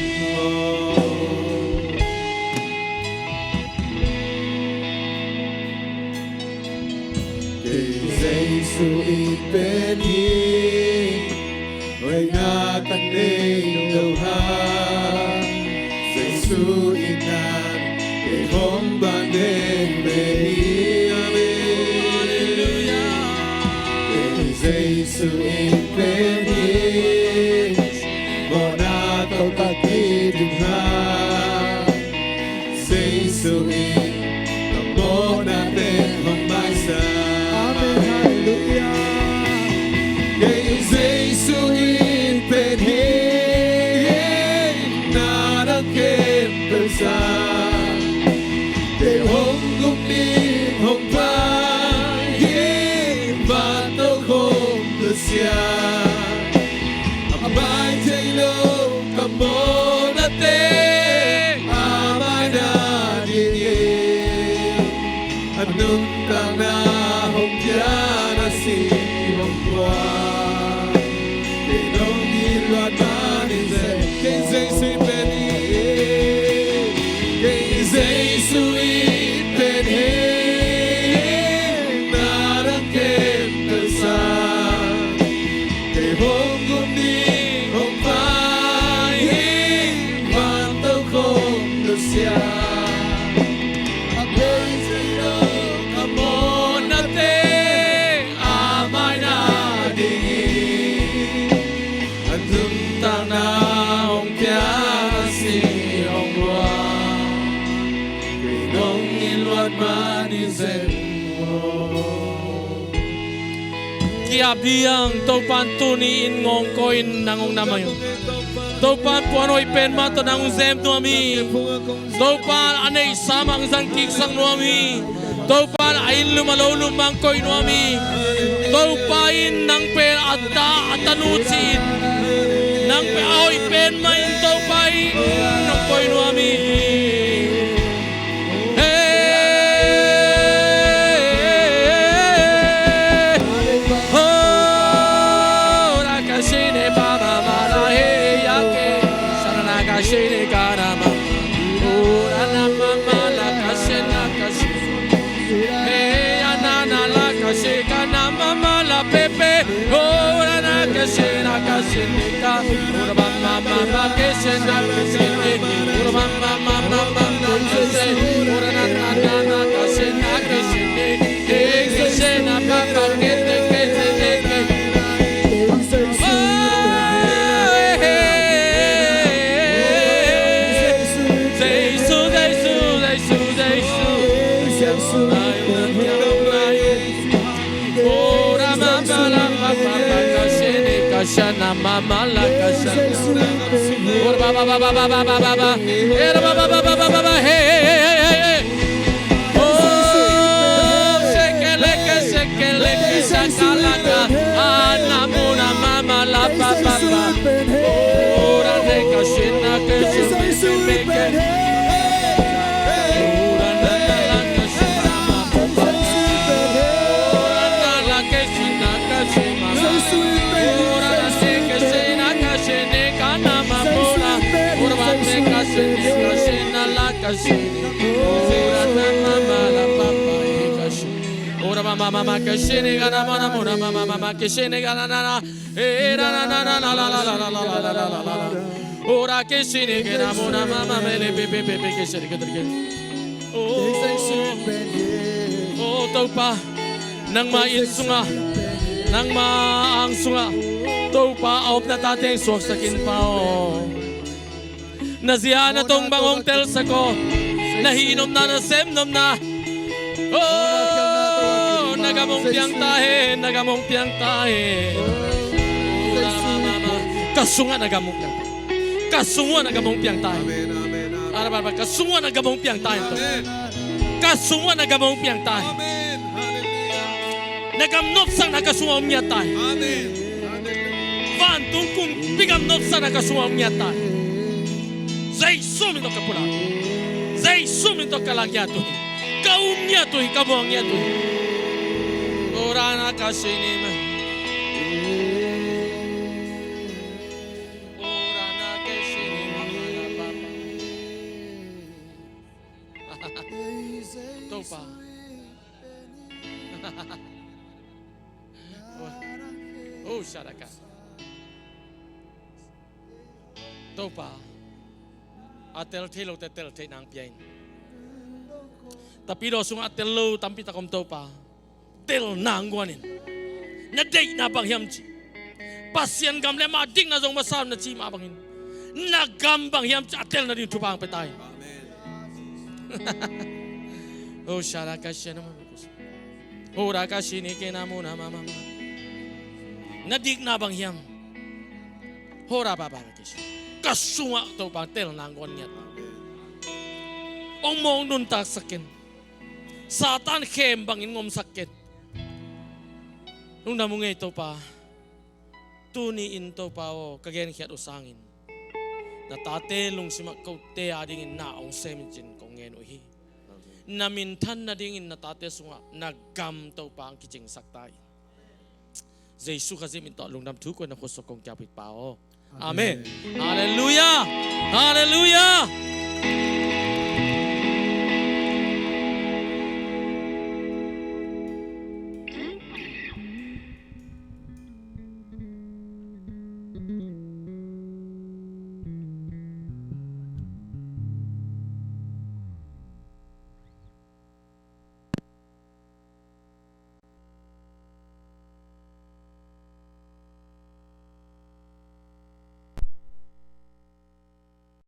kay Jesu ipeni Ôi nga tăng đê đầu ha Jesu inan Kay hong ban đêm về Amen. Hallelujah. Kay Jesu ipeni Mo na tao takidim ha Jesu in Mo na ten hong mai sa Amen. Hallelujah. Kay Jesu ipeni na đang khen pelsan kay hồng cũng đi hồng vai và tao không được xa mai thấy lâu cầm bó na tê mai na đi anh nung ta na hồng kia na si hồng qua loạt ba đi dậy kay Jesu ipeni kay Jesu ipeni na đang khen pelsan kay hồng cũng đi hồng vai van tao không được xa kay Jesu cầm bó na tê mai na đi anh thương ta na hồng kia si hồng hoa kay nông y loan ma đi dệt Kia biang topan tuni in ngong koin nangong namayo. Topan puano ipen ma to nangong zem tuami. Topan anay samang zang kiksang nuami. Topan ain lumalolum mang koin nuami. Topain nang pen atta atanutin. Nang pe aoy pen main topain nang koin nuami. Hey, oh, rakashine baba mala hey. kashinika. Ora mama mama keshena keshene. Ora mama mama mama keshene. Ora na na na na keshena keshene. Keshena papa kete kete kete. Shana mama la kashana. Ora baba baba baba baba. Era baba baba baba. Hey. Oh, shekele shakalaka. Anamuna mama la baba baba. Ora de kashina kashina. Ora na la kashina mama. Ora na la kashina kashina. Ora mama mama kashene gana mana mona mama mama kashene gana na era na na na la la la la la la la la. Ora kashene gana mona mama mele pepe pepe kashene kadrige. Oh taupa nang mainsunga nang maangsunga taupa op na tateng sok sakin pao. Naziya na tong bangong tel sako. Nahinom na nasemnom na. Oh, nagamong piang tahe, nagamong piang tahe. Kasunga nagamong piang tahe. Kasunga nagamong piang tahe. Araba kasunga nagamong piang tahe. Kasunga nagamong piang tahe. Nagamnop sang nakasunga umya tahe. Van tungkung bigamnop sang nakasunga umya tahe. Zay sumin to kapula. Zay sumin to kalagyato. Kaumnya to kamuangnya to. Ora na kasinim. Ora na kasinim papa. Topa. Oh sharaka. Topa. Atel telo tetel tenang piain. Tapi do sunga atel lo tampi takom topa. Tel nangwanin. Nadai na bang hiamci. Pasien gamle mading na zong masam na ci mabangin. Nagambang hiamci atel na din tupang petay. Oh sharaka shena mabukus. Ora kashini kena muna mama. Nadig na bang hiam. Hora baba kish. Kasunga to bang tel nangwan niya. Ong mong nun tak sakin. Satan kem bangin ngom sakit. Nung namungay to pa. Tuniin to pa o kagayan kiyat usangin. Natatelong si makaute adingin na ong semenjin kong ngenuhi. Namintan na dingin natate sunga nagam to pa ang kijing saktay. Jesu kasi minto alung namtu ko na kusok kong kapit pa o. Amen. Hallelujah! Hallelujah!